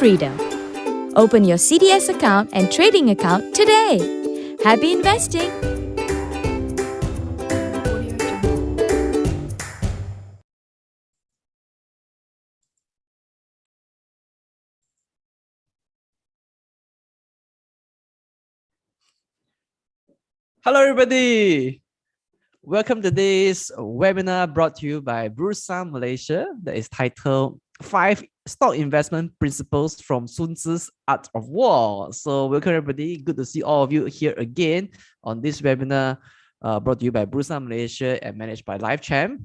freedom. Open your CDS account and trading account today. Happy investing! Hello, everybody. Welcome to this webinar brought to you by Bursa Malaysia that is titled 5 Stock Investment Principles from Sun Tzu's Art of War. So welcome, everybody. Good to see all of you here again on this webinar brought to you by Bursa Malaysia and managed by LifeChamp.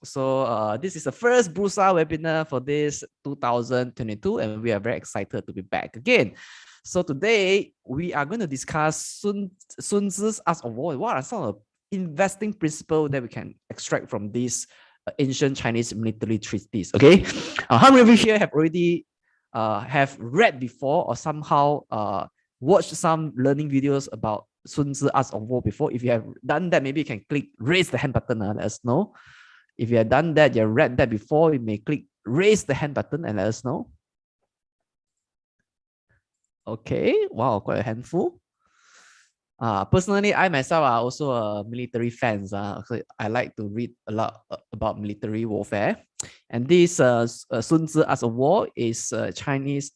So this is the first Bursa webinar for this 2022, and we are very excited to be back again. So today we are going to discuss Sun Tzu's Art of War. What are some of the investing principles that we can extract from this ancient Chinese military treatise? Okay, how many of you here have already have read before or somehow watched some learning videos about Sun Tzu's Art of War before? If you have done that, maybe you can click raise the hand button and let us know. If you have done that, you have read that before, you may click raise the hand button and let us know. Okay, wow, quite a handful. Personally, I myself are also a military fan. So I like to read a lot about military warfare. And this Sun Tzu Art of War is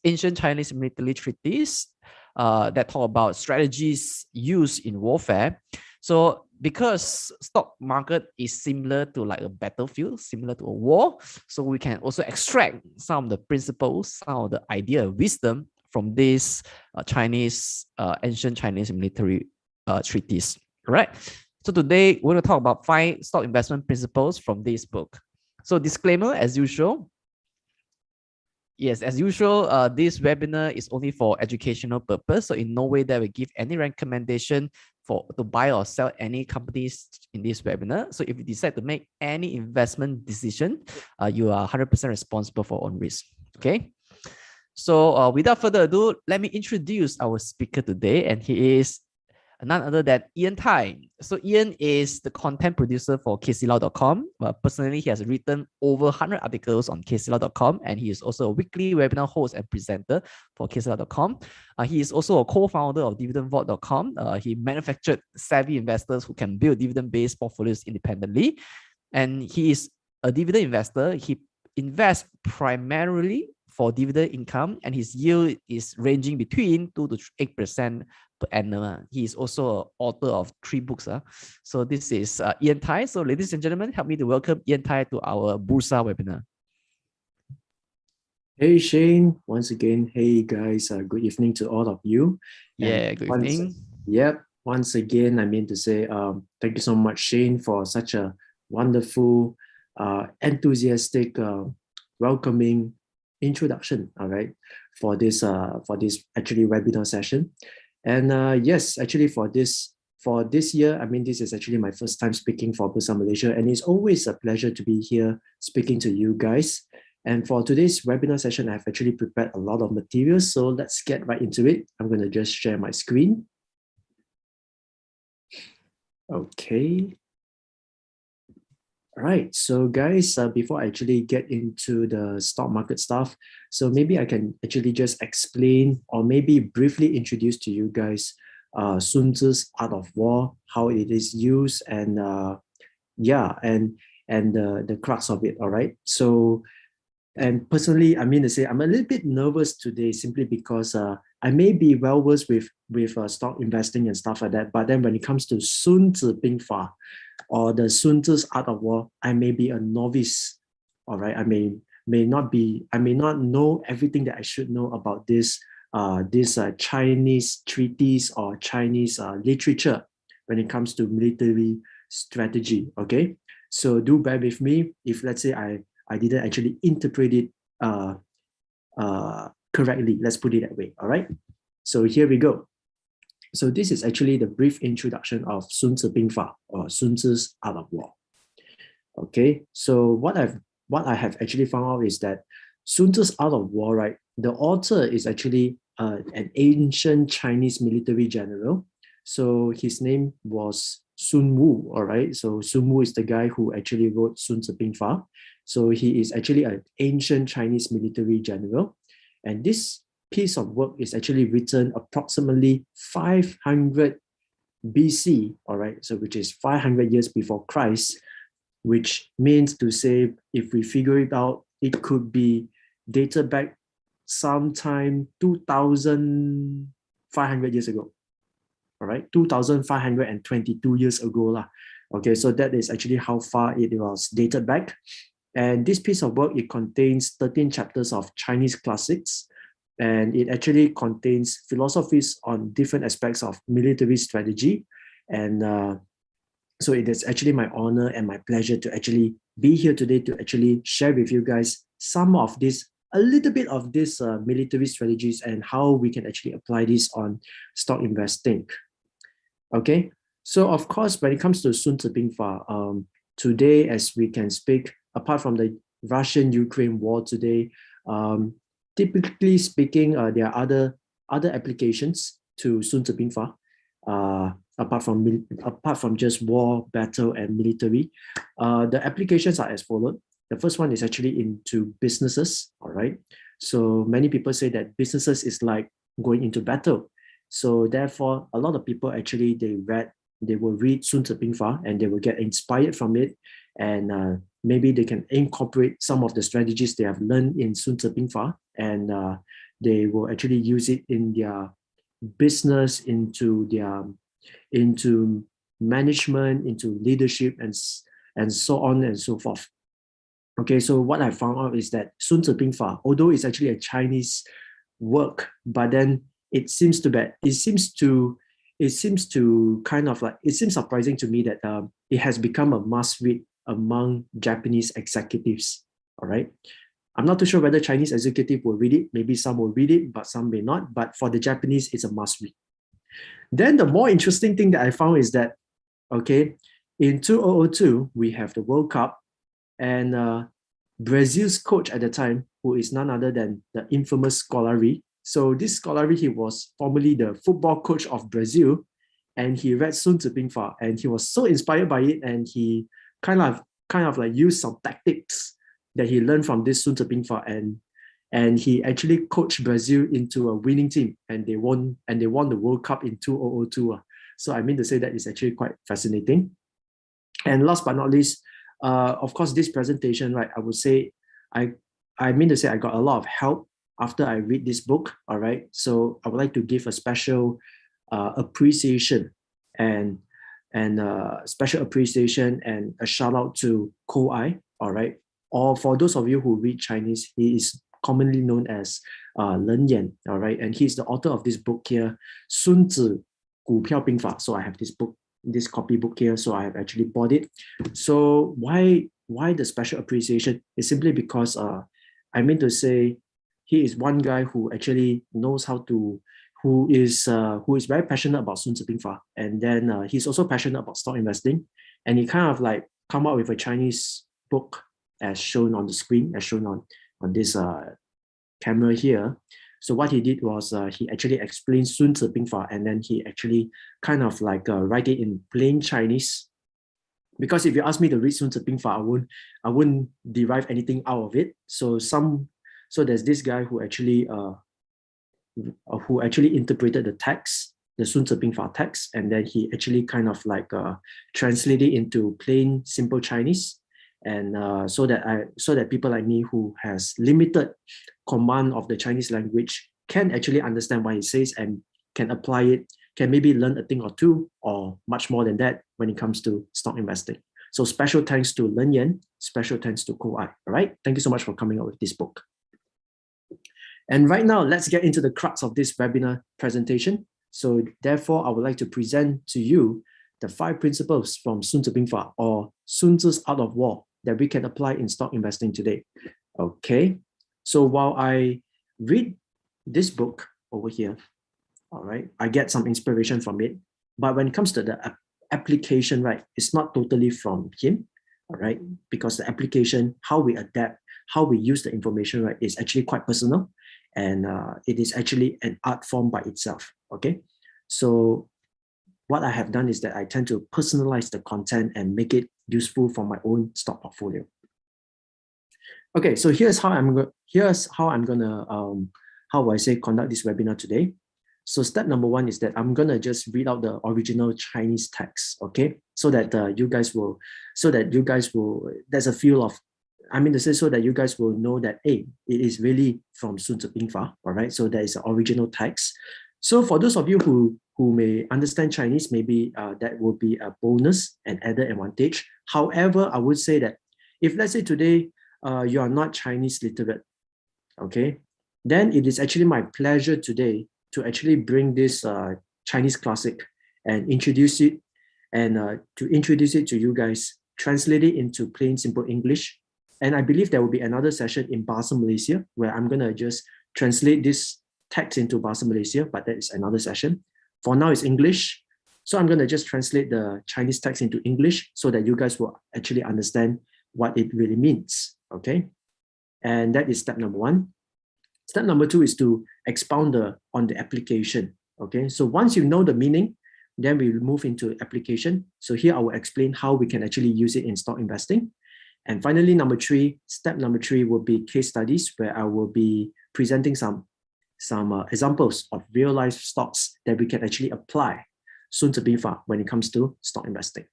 ancient Chinese military treatise that talk about strategies used in warfare. So because stock market is similar to like a battlefield, similar to a war, so we can also extract some of the principles, some of the idea, wisdom from this ancient Chinese military treatise. Right. So today we're going to talk about 5 stock investment principles from this book. So disclaimer, as usual. Yes, as usual, this webinar is only for educational purpose. So in no way that we give any recommendation to buy or sell any companies in this webinar. So if you decide to make any investment decision, you are 100% responsible for own risk. Okay. So without further ado, let me introduce our speaker today, and he is none other than Ian Tai. So Ian is the content producer for kclaw.com. Personally, he has written over 100 articles on kclaw.com, and he is also a weekly webinar host and presenter for kclaw.com. He is also a co-founder of dividendvault.com. He manufactured savvy investors who can build dividend-based portfolios independently. And he is a dividend investor. He invests primarily for dividend income, and his yield is ranging between 2 to 8% per annum. He is also an author of 3 books. So this is Ian Tai. So ladies and gentlemen, help me to welcome Ian Tai to our Bursa webinar. Hey Shane, once again, hey guys, good evening to all of you. Yeah, good evening. Yep, once again, I mean to say thank you so much, Shane, for such a wonderful, enthusiastic, welcoming introduction, all right, for this actually webinar session. And yes, actually for this year, I mean, this is actually my first time speaking for Bursa Malaysia, and it's always a pleasure to be here speaking to you guys. And for today's webinar session, I've actually prepared a lot of materials, so let's get right into it. I'm going to just share my screen. Okay. All right, so guys, before I actually get into the stock market stuff, so maybe I can actually just explain or maybe briefly introduce to you guys Sun Tzu's Art of War, how it is used, and yeah, and the crux of it. All right, so and personally, I mean to say I'm a little bit nervous today simply because I may be well versed with stock investing and stuff like that, but then when it comes to Sun Tzu Bing Fa, or the Sun Tzu's Art of War, I may be a novice. All right, I may not know everything that I should know about this Chinese treatise or Chinese literature when it comes to military strategy. Okay, so do bear with me if, let's say, I didn't actually interpret it correctly. Let's put it that way. All right, so here we go. So this is actually the brief introduction of Sun Tzu Bing Fa, or Sun Tzu's Art of War. Okay, so what I have actually found out is that Sun Tzu's Art of War, right? The author is actually an ancient Chinese military general. So his name was Sun Wu. All right, so Sun Wu is the guy who actually wrote Sun Tzu Bing Fa. So he is actually an ancient Chinese military general, and this piece of work is actually written approximately 500 BC, all right, so which is 500 years before Christ, which means to say, if we figure it out, it could be dated back sometime 2,500 years ago, all right, 2,522 years ago lah. Okay, so that is actually how far it was dated back. And this piece of work, it contains 13 chapters of Chinese classics, and it actually contains philosophies on different aspects of military strategy. And so it is actually my honor and my pleasure to actually be here today to actually share with you guys some of this, a little bit of this military strategies and how we can actually apply this on stock investing. Okay, so of course, when it comes to Sun Tzu Bing Fa, today, as we can speak, apart from the Russian-Ukraine war today, typically speaking, there are other applications to Sun Tzu Bing Fa, apart from just war, battle, and military. The applications are as follows. The first one is actually into businesses. All right. So many people say that businesses is like going into battle. So therefore, a lot of people actually they will read Sun Tzu Bing Fa and they will get inspired from it, and maybe they can incorporate some of the strategies they have learned in Sun Tzu Bing Fa, and they will actually use it in their business, into management, into leadership, and so on and so forth. Okay, so what I found out is that Sun Tzu Bing Fa, although it's actually a Chinese work, but then it seems surprising to me that it has become a must read among Japanese executives. All right, I'm not too sure whether Chinese executive will read it. Maybe some will read it, but some may not. But for the Japanese, it's a must read. Then the more interesting thing that I found is that, okay, in 2002 we have the World Cup, and Brazil's coach at the time, who is none other than the infamous Scolari. So this Scolari, he was formerly the football coach of Brazil, and he read Sun Tzu Bing Fa, and he was so inspired by it, and he kind of like used some tactics that he learned from this Sun Tzu Bing Fa, and he actually coached Brazil into a winning team, and they won the World Cup in 2002. So I mean to say that is actually quite fascinating. And last but not least, of course, this presentation, right, I would say I mean to say I got a lot of help after I read this book. All right, so I would like to give a special appreciation and special appreciation and a shout out to Ko Ai. All right, or for those of you who read Chinese, he is commonly known as Len Yan. All right, and he's the author of this book here, Sun Tzu Gu Piao Bing Fa. So I have this book, this copy book here, so I have actually bought it. So why the special appreciation is simply because I mean to say he is one guy who actually knows how to, who is very passionate about Sun Tzu Bing Fa, and then he's also passionate about stock investing, and he kind of like come up with a Chinese book as shown on the screen, as shown on this camera here. So what he did was he actually explained Sun Tzu Bing Fa, and then he actually kind of like write it in plain Chinese. Because if you ask me to read Sun Tzu Bing Fa, I wouldn't derive anything out of it. So there's this guy who actually interpreted the text, the Sun Tzu Bing Fa text, and then he actually kind of like translated into plain simple Chinese, and so that people like me who has limited command of the Chinese language can actually understand what he says and can apply it, can maybe learn a thing or two or much more than that when it comes to stock investing. So special thanks to Len Yan, special thanks to Ko Ai. All right, thank you so much for coming up with this book. And right now, let's get into the crux of this webinar presentation. So therefore, I would like to present to you the 5 principles from Sun Tzu Bing Fa, or Sun Tzu's Art of War, that we can apply in stock investing today. Okay, so while I read this book over here, all right, I get some inspiration from it. But when it comes to the application, right, it's not totally from him, all right, because the application, how we adapt, how we use the information, right, is actually quite personal, and it is actually an art form by itself. Okay, so what I have done is that I tend to personalize the content and make it useful for my own stock portfolio. Okay, so here's how I'm gonna how will I say conduct this webinar today. So step number one is that I'm gonna just read out the original Chinese text, okay? So that you guys will, there's a feel of, so that you guys will know that, hey, it is really from Sun Tzu Bingfa, all right? So there is an original text. So for those of you who may understand Chinese, maybe that will be a bonus and added advantage. However, I would say that if let's say today you are not Chinese literate, okay, then it is actually my pleasure today to actually bring this Chinese classic and introduce it, and to introduce it to you guys, translate it into plain simple English. And I believe there will be another session in Bahasa Malaysia where I'm gonna just translate this text into Bahasa Malaysia, but that is another session. For now, it's English. So I'm gonna just translate the Chinese text into English so that you guys will actually understand what it really means, okay? And that is step number one. Step number two is to expound on the application, okay? So once you know the meaning, then we move into application. So here I will explain how we can actually use it in stock investing. And finally, step number three will be case studies, where I will be presenting some examples of real life stocks that we can actually apply Sun Tzu Bingfa when it comes to stock investing.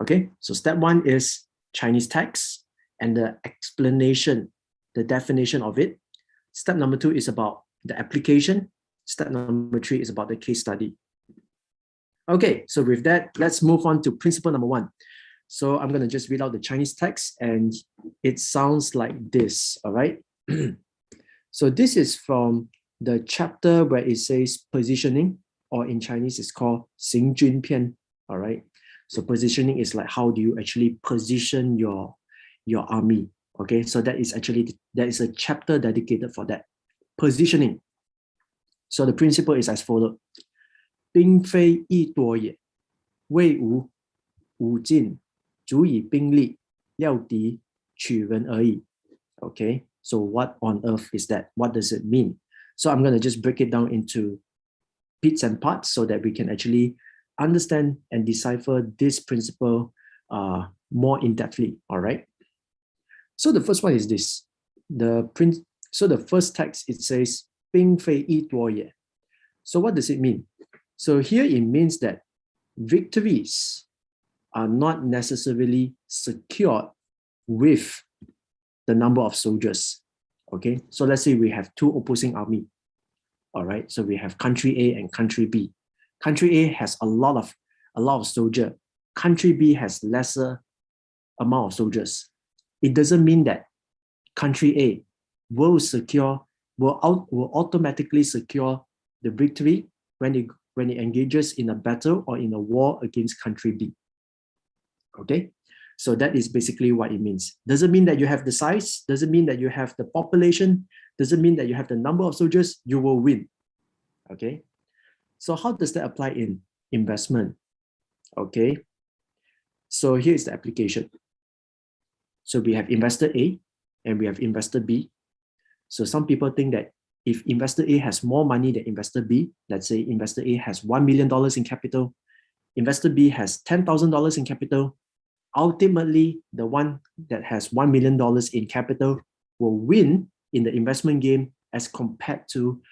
Okay, so step one is Chinese text and the explanation, the definition of it. Step number two is about the application. Step number three is about the case study. Okay, so with that, let's move on to principle number one. So I'm going to just read out the Chinese text, and it sounds like this, all right? So this is from the chapter where it says positioning, or in Chinese it's called 行军篇, all right? So positioning is like how do you actually position your army, okay? So that is a chapter dedicated for that, positioning. So the principle is as follows: 兵非易多也，魏无武尽，足以兵力，料敌取人而已. Okay, so what on earth is that? What does it mean? So I'm going to just break it down into bits and parts so that we can actually understand and decipher this principle more in-depthly, all right? So the first one is this. So the first text, it says, 兵非易多也. So what does it mean? So here it means that victories are not necessarily secured with the number of soldiers. Okay, so let's say we have two opposing army. All right, so we have country A and country B. Country A has a lot of soldiers. Country B has lesser amount of soldiers. It doesn't mean that country A will automatically secure the victory when it engages in a battle or in a war against country B. Okay, so that is basically what it means. Doesn't mean that you have the size, doesn't mean that you have the population, doesn't mean that you have the number of soldiers, you will win. Okay, so how does that apply in investment? Okay, so here's the application. So we have investor A and we have investor B. So some people think that if investor A has more money than investor B, let's say investor A has $1 million in capital, investor B has $10,000 in capital, ultimately the one that has $1 million in capital will win in the investment game as compared to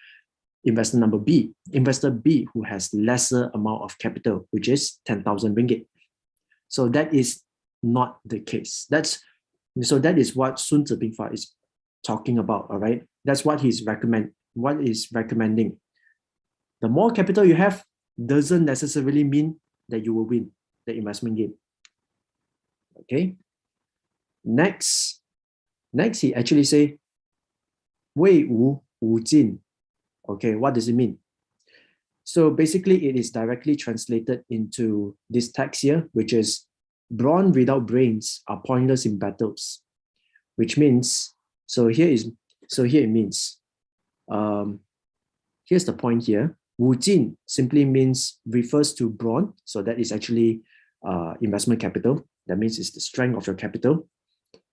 investor number B, investor B, who has lesser amount of capital, which is 10,000 ringgit. So that is not the case. That is what Sun Tzu Bingfa is talking about, all right? That's what he's recommending. The more capital you have doesn't necessarily mean that you will win the investment game. Okay. Next he actually say, 魏无武尽. Okay, what does it mean? So basically, it is directly translated into this text here, which is, brawn without brains are pointless in battles, which means, here it means, here's the point here. 武尽 simply refers to brawn, so that is actually investment capital. That means it's the strength of your capital.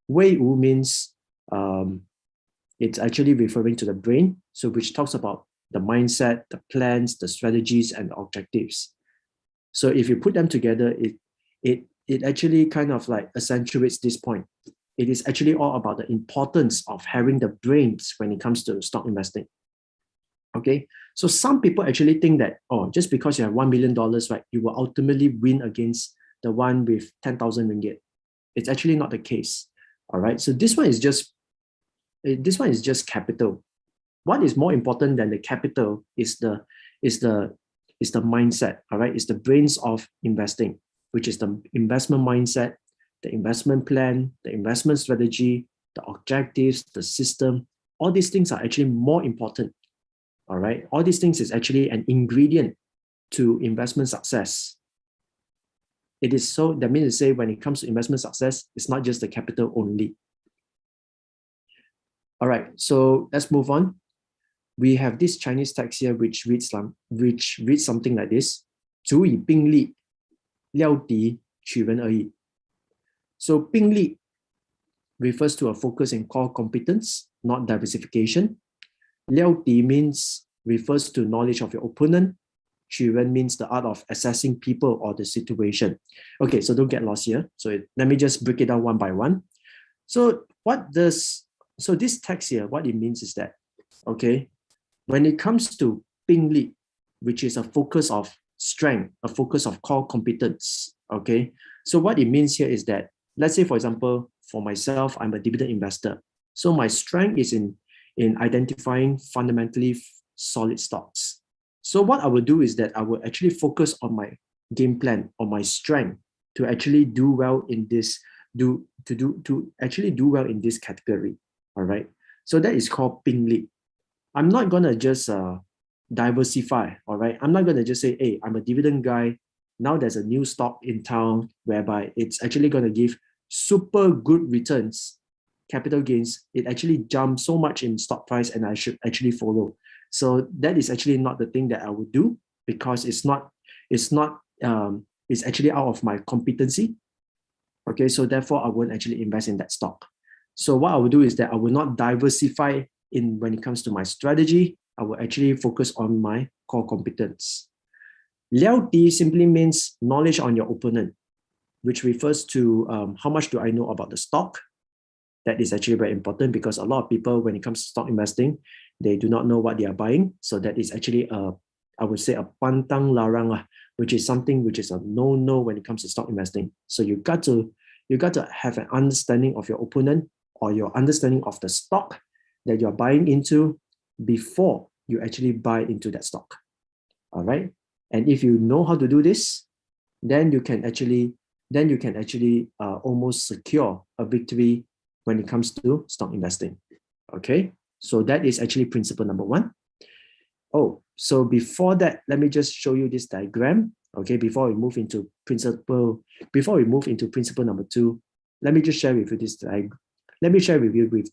魏无 means it's actually referring to the brain, so which talks about the mindset, the plans, the strategies, and the objectives. So if you put them together, it actually kind of like accentuates this point. It is actually all about the importance of having the brains when it comes to stock investing. Okay, so some people actually think that, oh, just because you have $1 million, right, you will ultimately win against the one with 10,000 ringgit. It's actually not the case. All right, so this one is just capital. What is more important than the capital is the mindset. All right, it's the brains of investing, which is the investment mindset, the investment plan, the investment strategy, the objectives, the system. All these things are actually more important. All right, all these things is actually an ingredient to investment success. It is so, that means to say when it comes to investment success, it's not just the capital only. All right, so let's move on. We have this Chinese text here which reads something like this: 足以并立，料敌取人而已. So 并立 refers to a focus in core competence, not diversification. 料敌 refers to knowledge of your opponent. 取人 means the art of assessing people or the situation. Okay, so don't get lost here. So let me just break it down one by one. So this text here, what it means is that, okay, when it comes to 并立, which is a focus of strength, a focus of core competence, okay? So what it means here is that, let's say, for example, for myself, I'm a dividend investor. So my strength is in identifying fundamentally solid stocks. So what I will do is that I will actually focus on my game plan, on my strength to actually do well in this, to actually do well in this category, all right? So that is called 并立. I'm not going to just diversify, all right? I'm not going to just say, hey, I'm a dividend guy. Now there's a new stock in town whereby it's actually going to give super good returns, capital gains. It actually jumps so much in stock price and I should actually follow. So that is actually not the thing that I would do, because it's actually out of my competency. Okay, so therefore I won't actually invest in that stock. So what I will do is that I will not diversify when it comes to my strategy. I will actually focus on my core competence. 料敌 simply means knowledge on your opponent, which refers to how much do I know about the stock. That is actually very important, because a lot of people, when it comes to stock investing, they do not know what they are buying. So that is actually I would say a pantang larang, which is something which is a no when it comes to stock investing. So you got to have an understanding of your opponent, or your understanding of the stock that you're buying into before you actually buy into that stock. All right. And if you know how to do this, then you can actually almost secure a victory when it comes to stock investing. Okay. So that is actually principle number one. Oh, so before that, let me just show you this diagram. Okay, before we move into principle number two, let me just share with you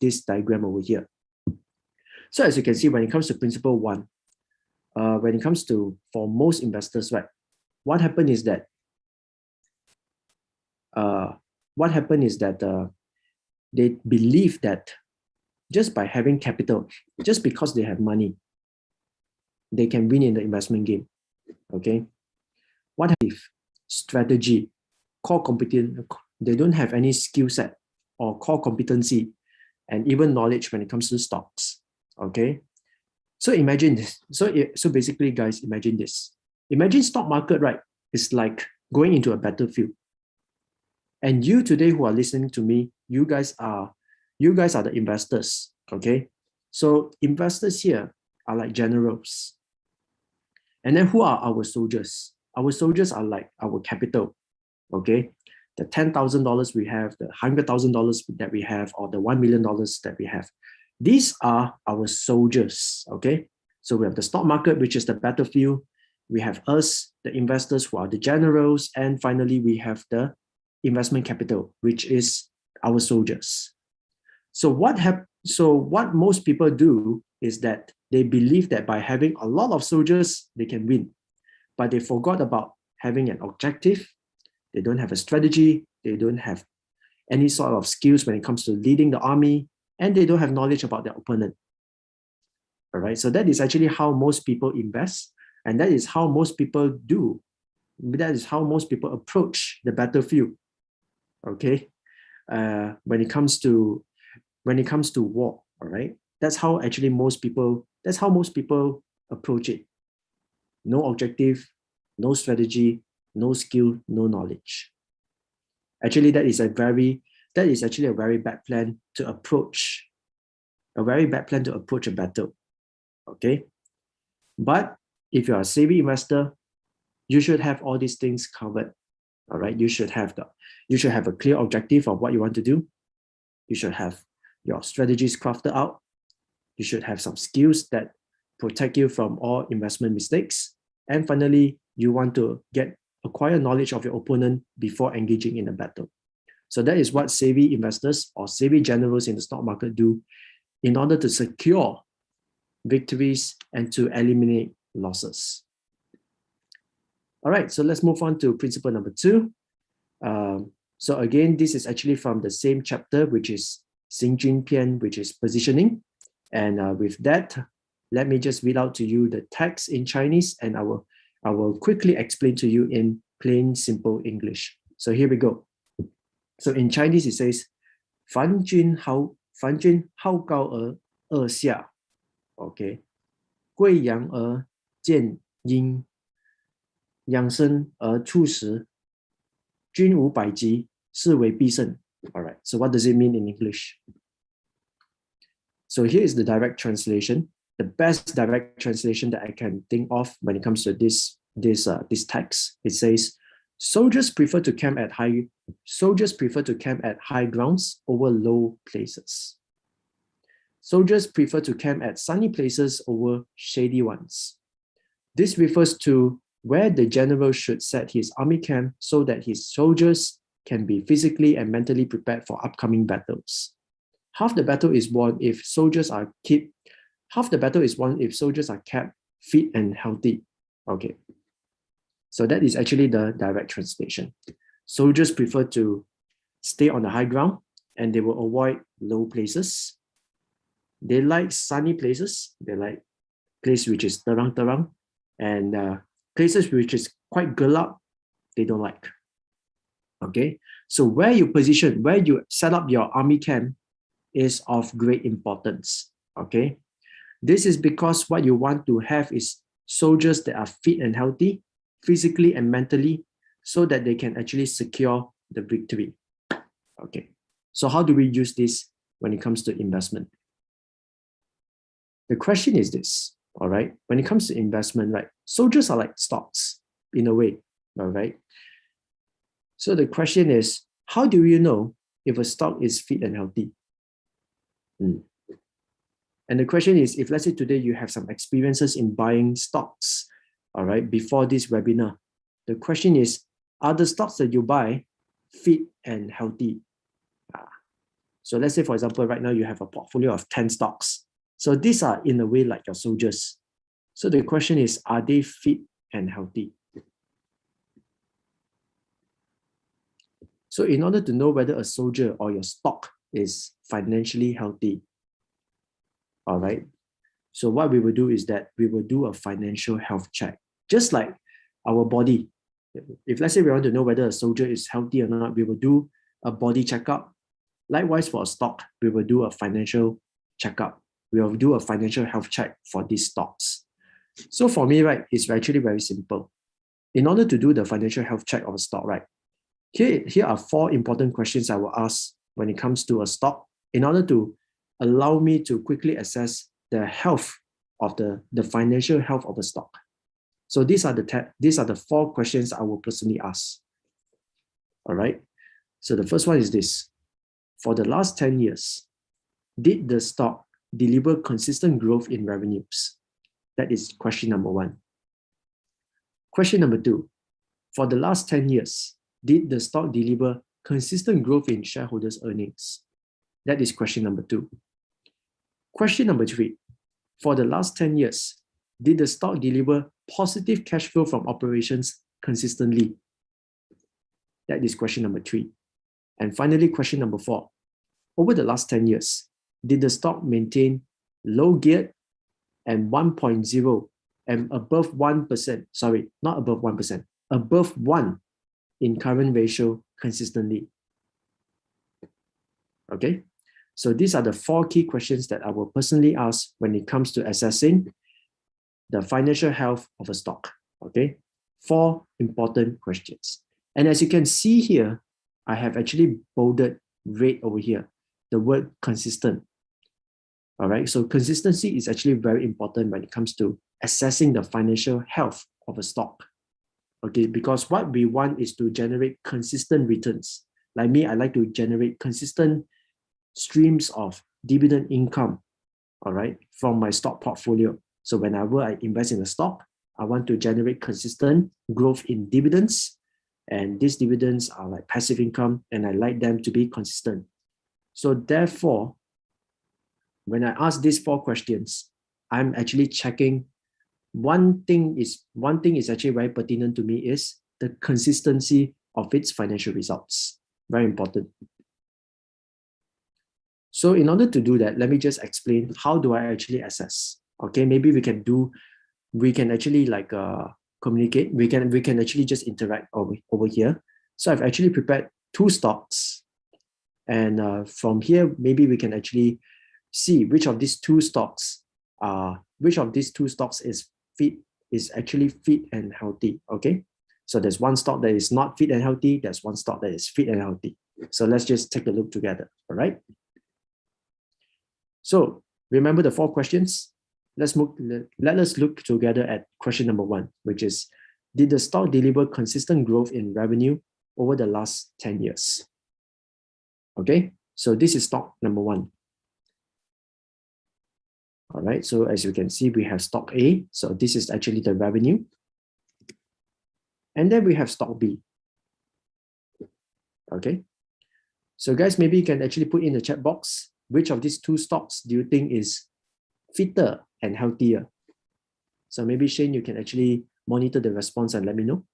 this diagram over here. So as you can see, when it comes to principle one, when it comes to, for most investors, right, what happened is that they believe that just by having capital, just because they have money, they can win in the investment game. Okay, what if strategy, core competence, they don't have any skill set or core competency and even knowledge when it comes to stocks. Okay, so imagine this. So basically, guys, imagine this. Imagine stock market, right? It's like going into a battlefield. And you today who are listening to me, you guys are the investors. Okay, so investors here are like generals. And then who are our soldiers? Our soldiers are like our capital. Okay, the $10,000 we have, the $100,000 that we have, or the $1 million that we have. These are our soldiers. Okay, so we have the stock market, which is the battlefield. We have us, the investors, who are the generals, and finally we have the investment capital, which is our soldiers. So what most people do is that they believe that by having a lot of soldiers, they can win. But they forgot about having an objective. They don't have a strategy. They don't have any sort of skills when it comes to leading the army, and they don't have knowledge about their opponent. All right, so that is actually how most people invest, and that is how most people do. That is how most people approach the battlefield. Okay, when it comes to war, all right, that's how most people approach it. No objective, no strategy, no skill, no knowledge. Actually, that is actually a very bad plan to approach, a battle. Okay. But if you're a savvy investor, you should have all these things covered. All right. You should have a clear objective of what you want to do. You should have your strategies crafted out. You should have some skills that protect you from all investment mistakes. And finally, you want to acquire knowledge of your opponent before engaging in a battle. So that is what savvy investors or savvy generals in the stock market do in order to secure victories and to eliminate losses. All right, so let's move on to principle number 2. So again, this is actually from the same chapter, which is Xing Jun Pian, which is positioning. And with that, let me just read out to you the text in Chinese, and I will quickly explain to you in plain, simple English. So here we go. So in Chinese, it says, 凡君好高而恶下 ，OK， 贵阳而见阴，养生而处实，君无百疾，是为必胜。All right, so what does it mean in English? So here is the direct translation, the best direct translation that I can think of when it comes to this text. It says, soldiers prefer to camp at high grounds over low places. Soldiers prefer to camp at sunny places over shady ones. This refers to where the general should set his army camp so that his soldiers can be physically and mentally prepared for upcoming battles. Half the battle is won if soldiers are kept fit and healthy. Okay. So that is actually the direct translation. Soldiers prefer to stay on the high ground and they will avoid low places. They like sunny places. They like place which is terang-terang, and places which is quite gelap, they don't like. Okay, so where you set up your army camp is of great importance. Okay, this is because what you want to have is soldiers that are fit and healthy, physically and mentally, so that they can actually secure the victory. Okay, so how do we use this when it comes to investment? The question is this, all right? When it comes to investment, right, soldiers are like stocks in a way, all right? So the question is, how do you know if a stock is fit and healthy? And the question is, if let's say today you have some experiences in buying stocks, all right, before this webinar, the question is, are the stocks that you buy fit and healthy? So let's say, for example, right now you have a portfolio of 10 stocks. So these are in a way like your soldiers. So the question is, are they fit and healthy? So in order to know whether a soldier or your stock is financially healthy, all right, so what we will do is that we will do a financial health check, just like our body. If let's say we want to know whether a soldier is healthy or not, we will do a body checkup. Likewise, for a stock, we will do a financial checkup. We will do a financial health check for these stocks. So for me, right, it's actually very simple. In order to do the financial health check of a stock, right, here are 4 important questions I will ask when it comes to a stock in order to allow me to quickly assess the health of the financial health of a stock. So these are the 4 questions I will personally ask. All right. So the first one is this: for the last 10 years, did the stock deliver consistent growth in revenues? That is question number 1. Question number 2: for the last 10 years, did the stock deliver consistent growth in shareholders' earnings? That is question number 2. Question number 3: for the last 10 years, did the stock deliver positive cash flow from operations consistently? That is question number 3. And finally, question number 4: over the last 10 years, did the stock maintain low geared and 1.0 and above 1%, sorry, not above 1%, above 1 in current ratio consistently? Okay, so these are the 4 key questions that I will personally ask when it comes to assessing the financial health of a stock. Okay, 4 important questions. And as you can see here, I have actually bolded red over here, the word consistent. All right, so consistency is actually very important when it comes to assessing the financial health of a stock. Okay, because what we want is to generate consistent returns. Like me, I like to generate consistent streams of dividend income, all right, from my stock portfolio. So whenever I invest in a stock, I want to generate consistent growth in dividends. And these dividends are like passive income, and I like them to be consistent. So therefore, when I ask these 4 questions, I'm actually checking one thing is actually very pertinent to me is the consistency of its financial results. Very important. So in order to do that, let me just explain how do I actually assess. Okay, maybe we can actually like communicate. We can actually just interact over here. So I've actually prepared 2 stocks, and from here maybe we can actually see which of these two stocks is actually fit and healthy. Okay, so there's one stock that is not fit and healthy, there's one stock that is fit and healthy. So let's just take a look together. All right, so remember the 4 questions. Let us look together at question number 1, which is, did the stock deliver consistent growth in revenue over the last 10 years? Okay, so this is stock number 1. All right, so as you can see, we have stock A. So this is actually the revenue. And then we have stock B. Okay, so guys, maybe you can actually put in the chat box, which of these 2 stocks do you think is fitter and healthier? So maybe Shane, you can actually monitor the response and let me know.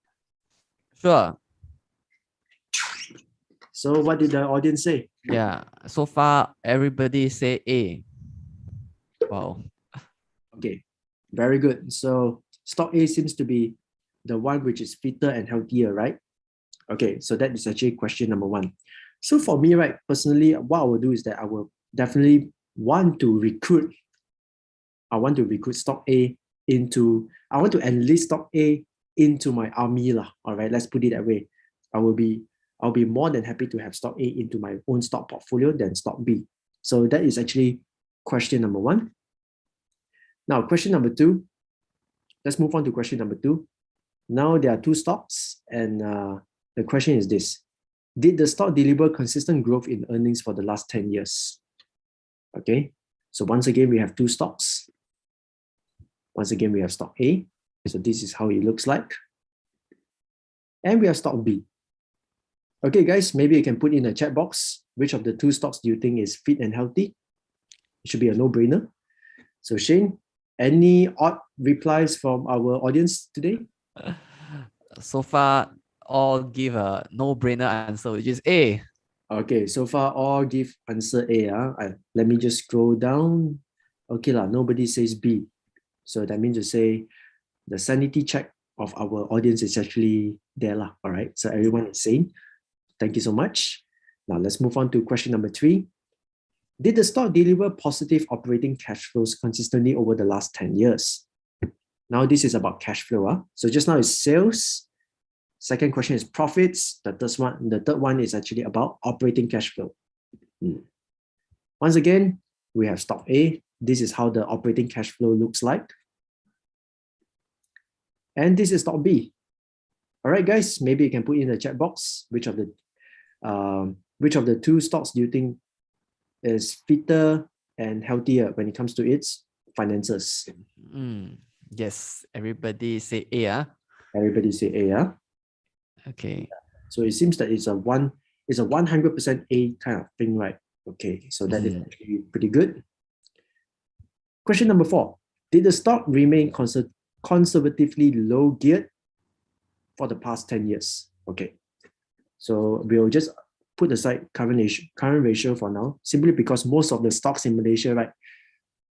Sure. So what did the audience say? Yeah. So far, everybody say A. Wow. Okay, very good. So stock A seems to be the one which is fitter and healthier, right? Okay, so that is actually question number 1. So for me, right, personally, what I will do is that I will definitely want to recruit. I want to recruit stock A I want to enlist stock A into my army lah. All right, let's put it that way. I'll be more than happy to have stock A into my own stock portfolio than stock B. So that is actually question number 1. Now, question number 2. Let's move on to question number 2. Now there are 2 stocks, and the question is this: did the stock deliver consistent growth in earnings for the last 10 years? Okay, so once again, we have 2 stocks. Once again, we have stock A. So this is how it looks like. And we have stock B. Okay, guys, maybe you can put in a chat box, which of the 2 stocks do you think is fit and healthy? It should be a no-brainer. So Shane, any odd replies from our audience today? So far, all give a no-brainer answer, which is A. Okay, so far all give answer A. Let me just scroll down. Okay, nobody says B. So that means to say the sanity check of our audience is actually there. All right, so everyone is sane. Thank you so much. Now let's move on to question number 3. Did the stock deliver positive operating cash flows consistently over the last 10 years? Now this is about cash flow. So just now is sales. Second question is profits. The third one is actually about operating cash flow. Once again, we have stock A. This is how the operating cash flow looks like. And this is stock B. All right, guys, maybe you can put in the chat box which of the 2 stocks do you think is fitter and healthier when it comes to its finances? Yes, everybody say A. Everybody say A. Okay. So it seems that it's a 100% A kind of thing, right? Okay, so that is actually pretty good. Question number 4. Did the stock remain conservatively low geared for the past 10 years? Okay, so we'll just put aside current ratio for now, simply because most of the stocks in Malaysia, right?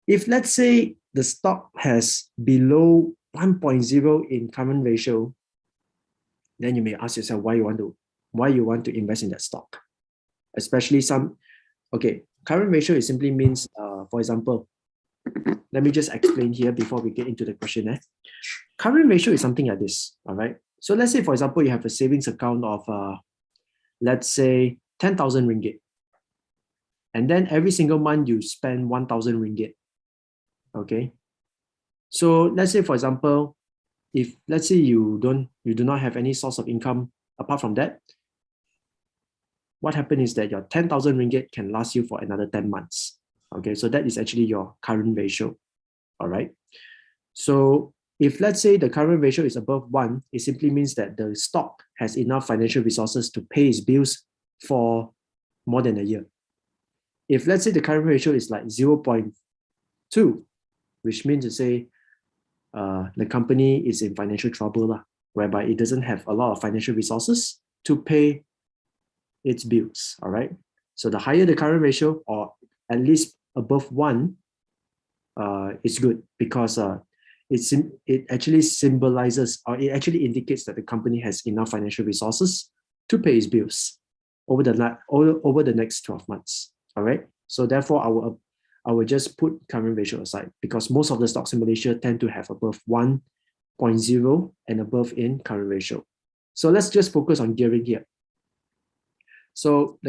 If let's say the stock has below 1.0 in current ratio, then you may ask yourself why you want to invest in that stock. Especially current ratio, it simply means, for example, let me just explain here before we get into the question. Current ratio is something like this, all right? So let's say, for example, you have a savings account of, let's say, 10,000 ringgit. And then every single month you spend 1,000 ringgit, okay? So let's say, for example, if let's say you do not have any source of income apart from that, what happens is that your 10,000 ringgit can last you for another 10 months. Okay, so that is actually your current ratio. All right. So if let's say the current ratio is above 1, it simply means that the stock has enough financial resources to pay its bills for more than a year. If let's say the current ratio is like 0.2, which means to say the company is in financial trouble, whereby it doesn't have a lot of financial resources to pay its bills. All right. So the higher the current ratio, or at least above 1, is good, because it actually symbolizes, or it actually indicates that the company has enough financial resources to pay its bills over the next 12 months. All right. So therefore, I will just put current ratio aside, because most of the stocks in Malaysia tend to have above 1.0 and above in current ratio. So let's just focus on gearing here. So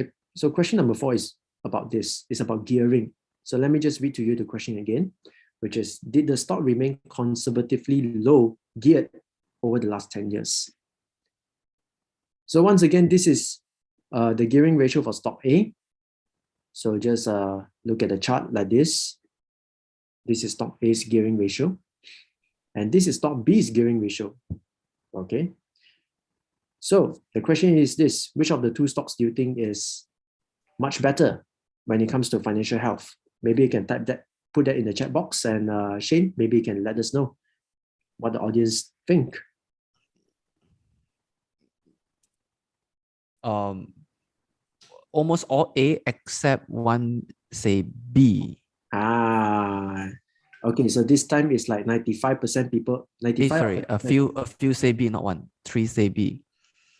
question number 4 is about this. It's about gearing. So let me just read to you the question again, which is, did the stock remain conservatively low geared over the last 10 years? So once again, this is the gearing ratio for stock A. So just look at the chart like this. This is stock A's gearing ratio. And this is stock B's gearing ratio. Okay. So the question is this: which of the two stocks do you think is much better when it comes to financial health? Maybe you can put that in the chat box, and Shane, maybe you can let us know what the audience think. Almost all A except one say B. Okay, so this time it's like 95% people. 95. Sorry, a few say B, not one. 3 say B.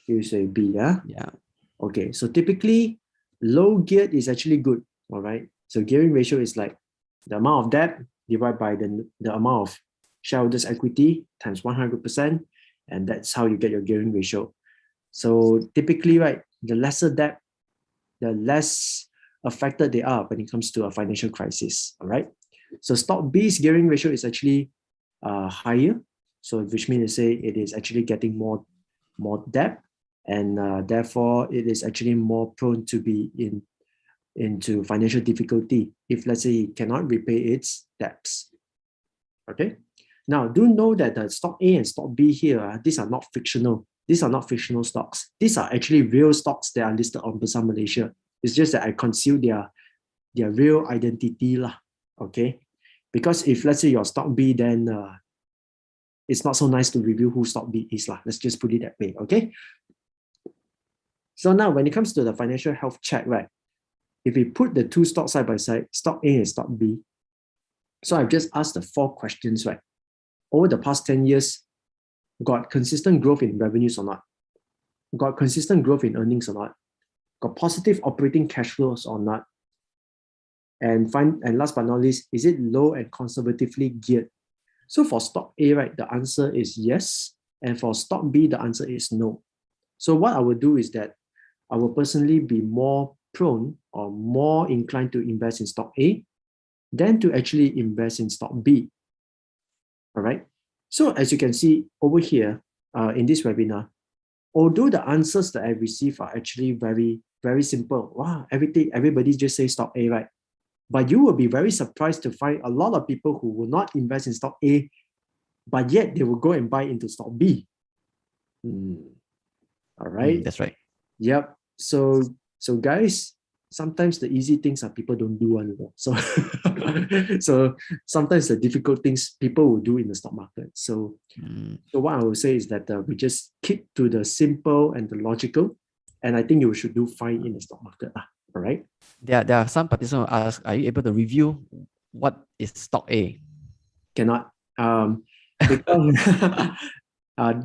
You say B, yeah? Yeah. Okay, so typically low geared is actually good, all right? So gearing ratio is like the amount of debt divided by the amount of shareholders' equity times 100%, and that's how you get your gearing ratio. So typically, right, the lesser debt, the less affected they are when it comes to a financial crisis, all right? So stock B's gearing ratio is actually higher, so which means to say it is actually getting more debt, and therefore it is actually more prone to be into financial difficulty if, let's say, it cannot repay its debts. Okay. Now, do know that the stock A and stock B here, these are not fictional. These are not fictional stocks. These are actually real stocks that are listed on Bursa Malaysia. It's just that I conceal their real identity lah. Okay. Because if, let's say, your stock B, then it's not so nice to review who stock B is lah. Let's just put it that way. Okay. So now when it comes to the financial health check, right? If we put the two stocks side by side, stock A and stock B, so I've just asked the 4 questions, right? Over the past 10 years, got consistent growth in revenues or not? Got consistent growth in earnings or not? Got positive operating cash flows or not? And last but not least, is it low and conservatively geared? So for stock A, right, the answer is yes. And for stock B, the answer is no. So what I will do is that I will personally be more prone or more inclined to invest in stock A than to actually invest in stock B. All right. So as you can see over here in this webinar, although the answers that I receive are actually very, very simple. Wow, everybody just say stock A, right? But you will be very surprised to find a lot of people who will not invest in stock A, but yet they will go and buy into stock B. All right. That's right. Yep. So guys, sometimes the easy things are people don't do one. So so sometimes the difficult things people will do in the stock market. So what I will say is that we just keep to the simple and the logical, and I think you should do fine in the stock market. All right. There are some participants who ask, are you able to review what is stock A? Cannot.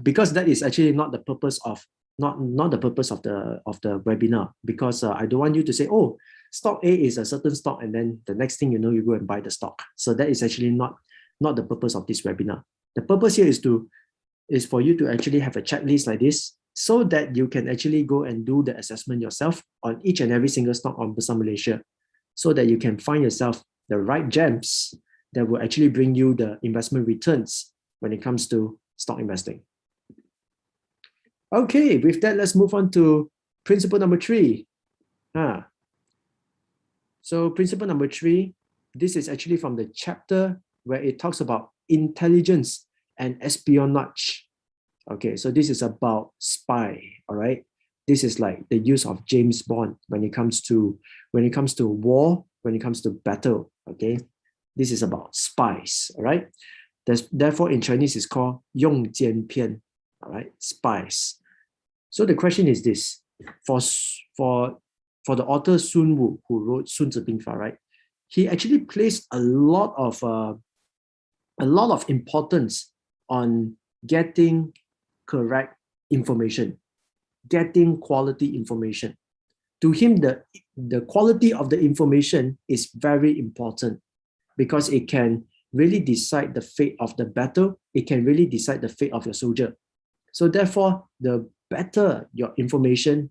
Because that is actually not the purpose of not the purpose of the webinar, because I don't want you to say, oh, stock A is a certain stock, and then the next thing you know, you go and buy the stock. So that is actually not the purpose of this webinar. The purpose here is for you to actually have a checklist like this, so that you can actually go and do the assessment yourself on each and every single stock on Bursa Malaysia, so that you can find yourself the right gems that will actually bring you the investment returns when it comes to stock investing. Okay, with that, let's move on to principle number 3. So principle number 3, this is actually from the chapter where it talks about intelligence and espionage. Okay, so this is about spy, all right? This is like the use of James Bond when it comes to war, when it comes to battle, okay? This is about spies, all right? Therefore, in Chinese, it's called 用奸片, all right? Spies. So the question is this: for the author Sun Tzu, who wrote Sun Tzu Bingfa, right? He actually placed a lot of importance on getting correct information, getting quality information. To him, the quality of the information is very important, because it can really decide the fate of the battle. It can really decide the fate of your soldier. So therefore, the better your information,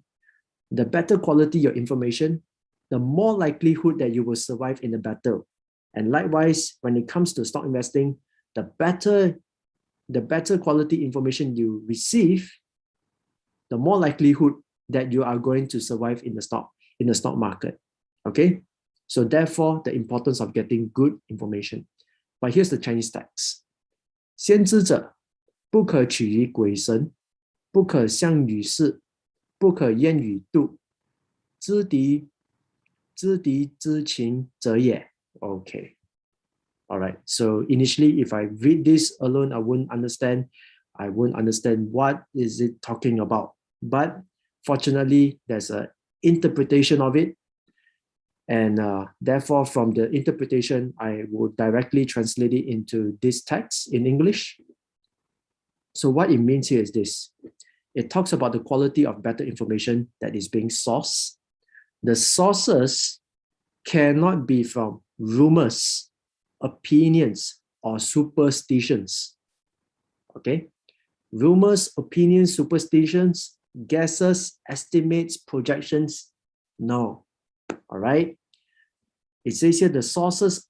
the better quality your information, the more likelihood that you will survive in the battle. And likewise, when it comes to stock investing, the better quality information you receive, the more likelihood that you are going to survive in the stock market. Okay? So therefore, the importance of getting good information. But here's the Chinese text. 先知者，不可取于鬼神，不可象于事，不可言于度，知敌知情者也. Okay. All right. So initially, if I read this alone, I wouldn't understand what is it talking about. But fortunately, there's an interpretation of it. And therefore, from the interpretation, I will directly translate it into this text in English. So what it means here is this. It talks about the quality of better information that is being sourced. The sources cannot be from rumors, opinions, or superstitions. Okay? Rumors, opinions, superstitions, guesses, estimates, projections, no. All right. It says here the sources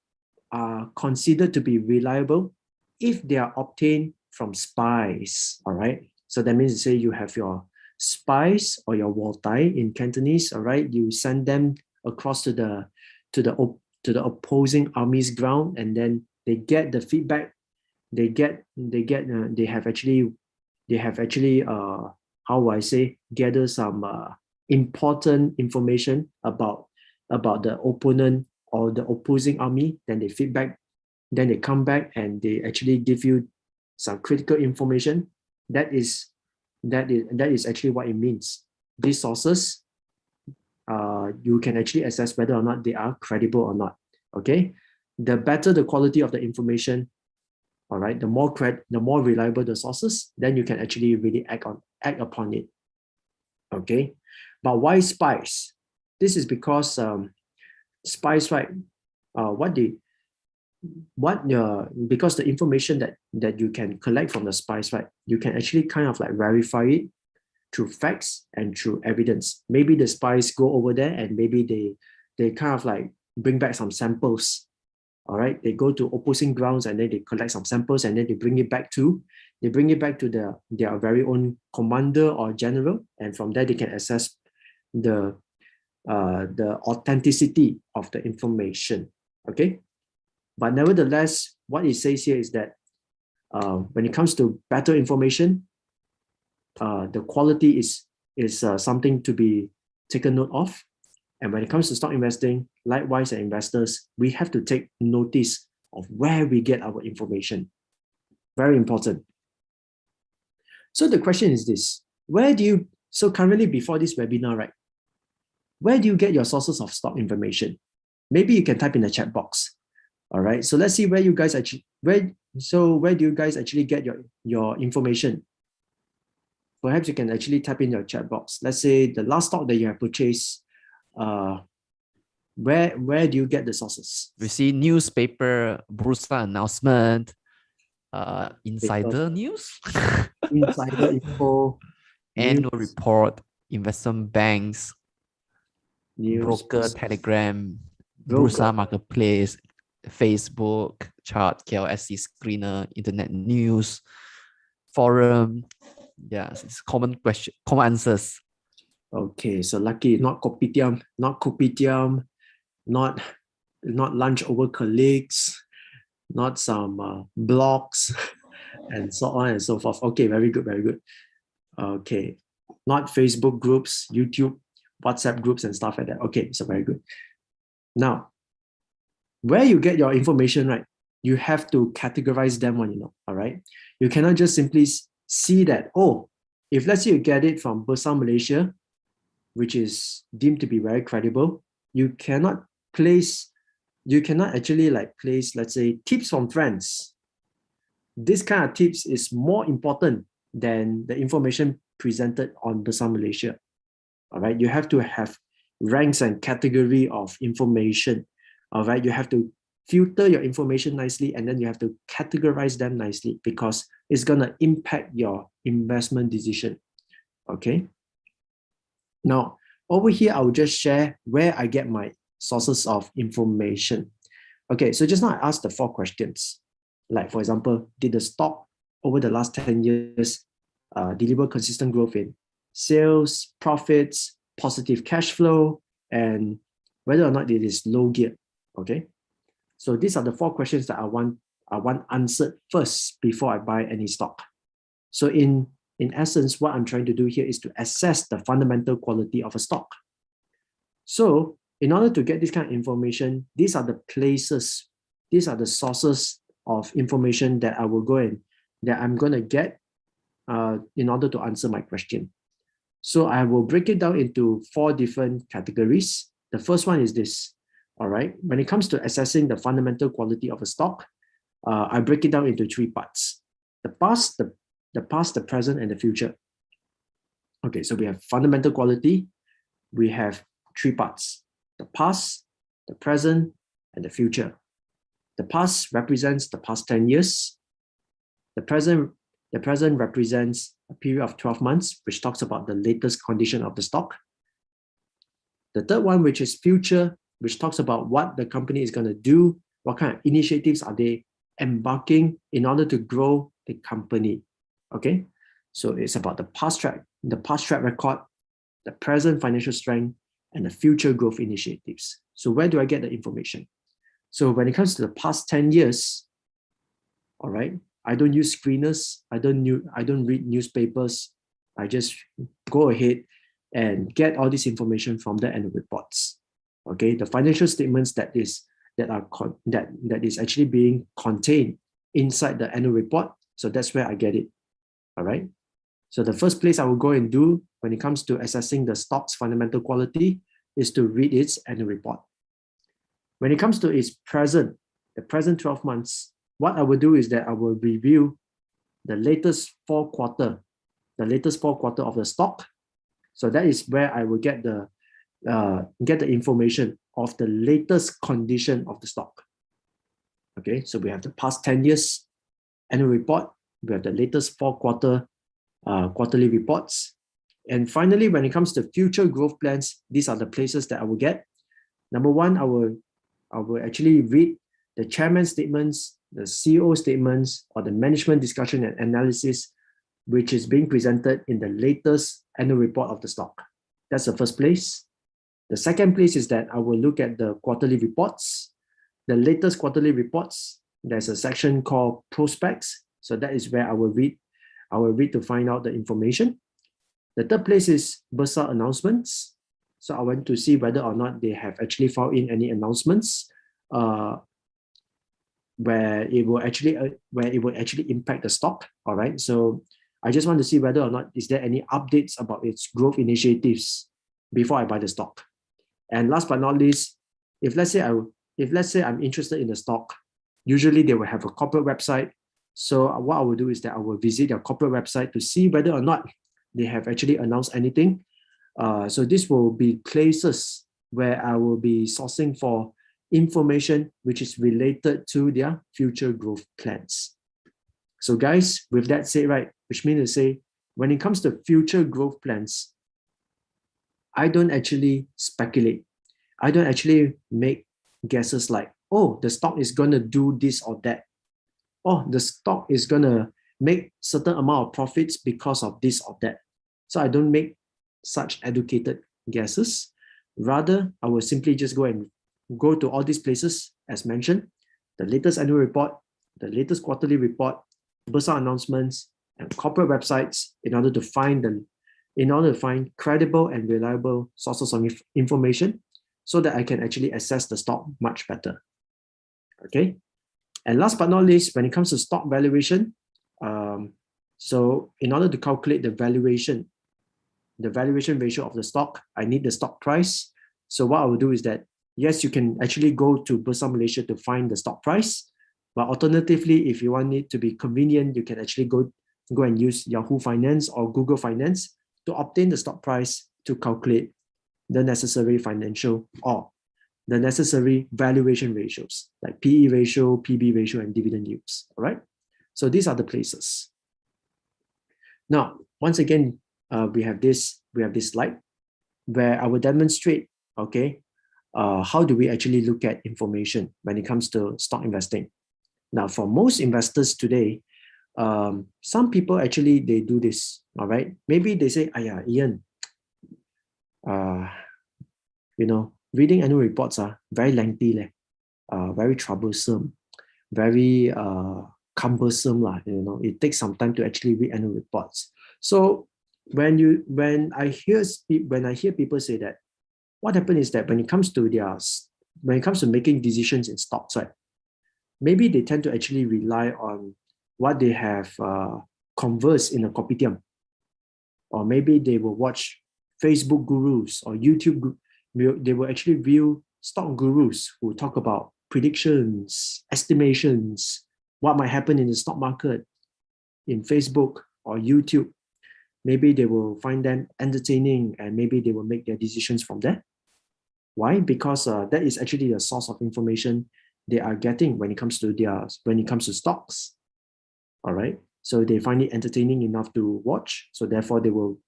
are considered to be reliable if they are obtained from spies. All right. So that means to say you have your spies or your Woltai in Cantonese. All right. You send them across to the opposing army's ground, and then they get the feedback. They have actually how do I say, gather some important information about the opponent or the opposing army. Then they feedback, then they come back and they actually give you some critical information. That is actually what it means. These sources, you can actually assess whether or not they are credible or not. Okay, the better the quality of the information, all right, the more reliable the sources, then you can actually really act upon it. Okay, but why spies? This is because spies, right? Because the information that you can collect from the spies, right? You can actually kind of like verify it through facts and through evidence. Maybe the spies go over there and maybe they kind of like bring back some samples. All right, they go to opposing grounds and then they collect some samples and then they bring it back to their very own commander or general, and from there they can assess the authenticity of the information. Okay, but nevertheless, what it says here is that when it comes to better information, the quality is something to be taken note of. And when it comes to stock investing, likewise, as investors, we have to take notice of where we get our information. Very important. So the question is this: so currently before this webinar, right? Where do you get your sources of stock information? Maybe you can type in the chat box. All right. So let's see where do you guys actually get your information? Perhaps you can actually type in your chat box. Let's say the last stock that you have purchased Where do you get the sources? We see newspaper, bursa announcement, insider news, Insider info, annual news, report, investment banks, broker, telegram, bursa marketplace, Facebook, chart, KLSC screener, internet news, forum. Yeah, it's common question, common answers. Okay, so lucky, not kopitiam, not lunch over colleagues, not some blogs, and so on and so forth. Okay, very good, very good. Okay, not Facebook groups, YouTube, WhatsApp groups, and stuff like that. Okay, so very good. Now, where you get your information, right? You have to categorize them when you know. All right, you cannot just simply see that. Oh, if let's say you get it from Bursa Malaysia, which is deemed to be very credible, you cannot actually like place, let's say, tips from friends. This kind of tips is more important than the information presented on Bursa Malaysia. All right, you have to have ranks and category of information. All right, you have to filter your information nicely, and then you have to categorize them nicely because it's going to impact your investment decision. Okay. Now, over here, I will just share where I get my sources of information. Okay, so just now I asked the 4 questions. Like, for example, did the stock over the last 10 years deliver consistent growth in sales, profits, positive cash flow, and whether or not it is low geared? Okay, so these are the 4 questions that I want answered first before I buy any stock. So in essence, what I'm trying to do here is to assess the fundamental quality of a stock. So in order to get this kind of information, these are the places, these are the sources of information that I will go and that I'm going to get in order to answer my question. So I will break it down into 4 different categories. The first one is this. All right. When it comes to assessing the fundamental quality of a stock, I break it down into 3 parts: the past, the present, and the future. Okay, so we have fundamental quality. We have 3 parts: the past, the present, and the future. The past represents the past 10 years. The present represents a period of 12 months, which talks about the latest condition of the stock. The third one, which is future, which talks about what the company is going to do, what kind of initiatives are they embarking in order to grow the company. Okay, so it's about the past track record, the present financial strength, and the future growth initiatives. So where do I get the information? So when it comes to the past 10 years, all right, I don't use screeners. I don't read newspapers. I just go ahead and get all this information from the annual reports. Okay, the financial statements that is actually being contained inside the annual report. So that's where I get it. All right. So the first place I will go and do when it comes to assessing the stock's fundamental quality is to read its annual report. When it comes to its present, the present 12 months, what I will do is that I will review the latest 4 quarter of the stock. So that is where I will get the information of the latest condition of the stock. Okay, so we have the past 10 years annual report. We have the latest 4 quarterly reports. And finally, when it comes to future growth plans, these are the places that I will get. Number 1, I will actually read the chairman's statements, the CEO statements, or the management discussion and analysis, which is being presented in the latest annual report of the stock. That's the first place. The second place is that I will look at the quarterly reports, the latest quarterly reports. There's a section called prospects. So that is where I will read to find out the information. The third place is Bursa announcements. So I want to see whether or not they have actually filed in any announcements where it will actually impact the stock. All right. So I just want to see whether or not is there any updates about its growth initiatives before I buy the stock. And last but not least, if let's say I'm interested in the stock, usually they will have a corporate website. So what I will do is that I will visit their corporate website to see whether or not they have actually announced anything. So this will be places where I will be sourcing for information which is related to their future growth plans. So guys, with that said, right, which means to say, when it comes to future growth plans, I don't actually speculate. I don't actually make guesses like, oh, the stock is going to do this or that. Oh, the stock is going to make certain amount of profits because of this or that. So I don't make such educated guesses. Rather, I will simply just go to all these places as mentioned, the latest annual report, the latest quarterly report, bursar announcements, and corporate websites in order to find credible and reliable sources of information so that I can actually assess the stock much better. Okay. And last but not least, when it comes to stock valuation, so in order to calculate the valuation ratio of the stock, I need the stock price. So what I will do is that, yes, you can actually go to Bursa Malaysia to find the stock price. But alternatively, if you want it to be convenient, you can actually go and use Yahoo Finance or Google Finance to obtain the stock price to calculate the necessary financial or the necessary valuation ratios like PE ratio, PB ratio, and dividend yields. All right. So these are the places. Now, once again, we have this slide where I will demonstrate, okay, how do we actually look at information when it comes to stock investing. Now, for most investors today, some people actually, they do this, all right? Maybe they say, Ian, reading annual reports are very lengthy, very troublesome, very cumbersome, it takes some time to actually read annual reports. So when I hear people say that, what happens is that when it comes to making decisions in stocks, right, maybe they tend to actually rely on what they have conversed in a kopitiam, or maybe they will watch Facebook gurus or YouTube. They will actually view stock gurus who talk about predictions, estimations, what might happen in the stock market in Facebook or YouTube. Maybe they will find them entertaining and maybe they will make their decisions from there. Why? Because that is actually the source of information they are getting when it comes to stocks. All right. So they find it entertaining enough to watch. So therefore they will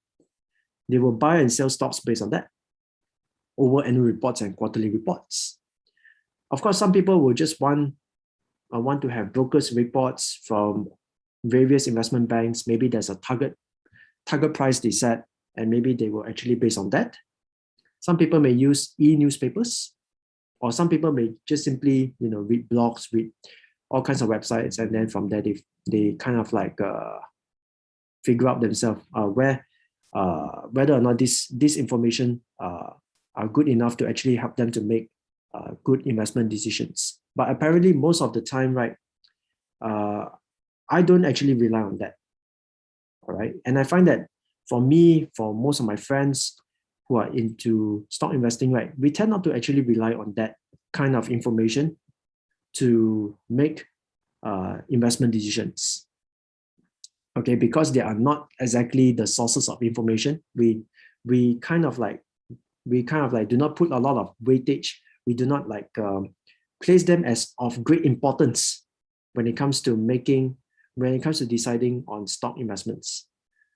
buy and sell stocks based on that over annual reports and quarterly reports. Of course, some people will just want to have brokers reports from various investment banks. Maybe there's a target price they set, and maybe they will actually base on that. Some people may use e-newspapers, or some people may just simply, read blogs, read all kinds of websites, and then from there they kind of like figure out themselves whether or not this information are good enough to actually help them to make good investment decisions. But apparently, most of the time, right, I don't actually rely on that. All right, and I find that for me, for most of my friends who are into stock investing, right, we tend not to actually rely on that kind of information to make investment decisions. Okay, because they are not exactly the sources of information. We kind of like do not put a lot of weightage. We do not place them as of great importance when it comes to deciding on stock investments.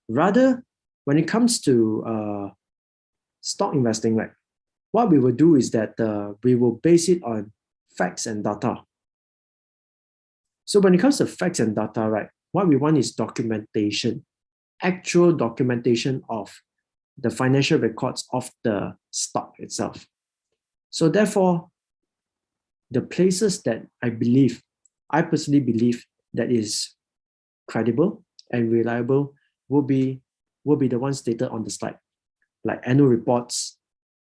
Rather, when it comes to stock investing, right, what we will do is that we will base it on facts and data. So when it comes to facts and data, right, what we want is documentation, actual documentation of the financial records of the stock itself. So therefore, the places that I personally believe that is credible and reliable will be the ones stated on the slide, like annual reports,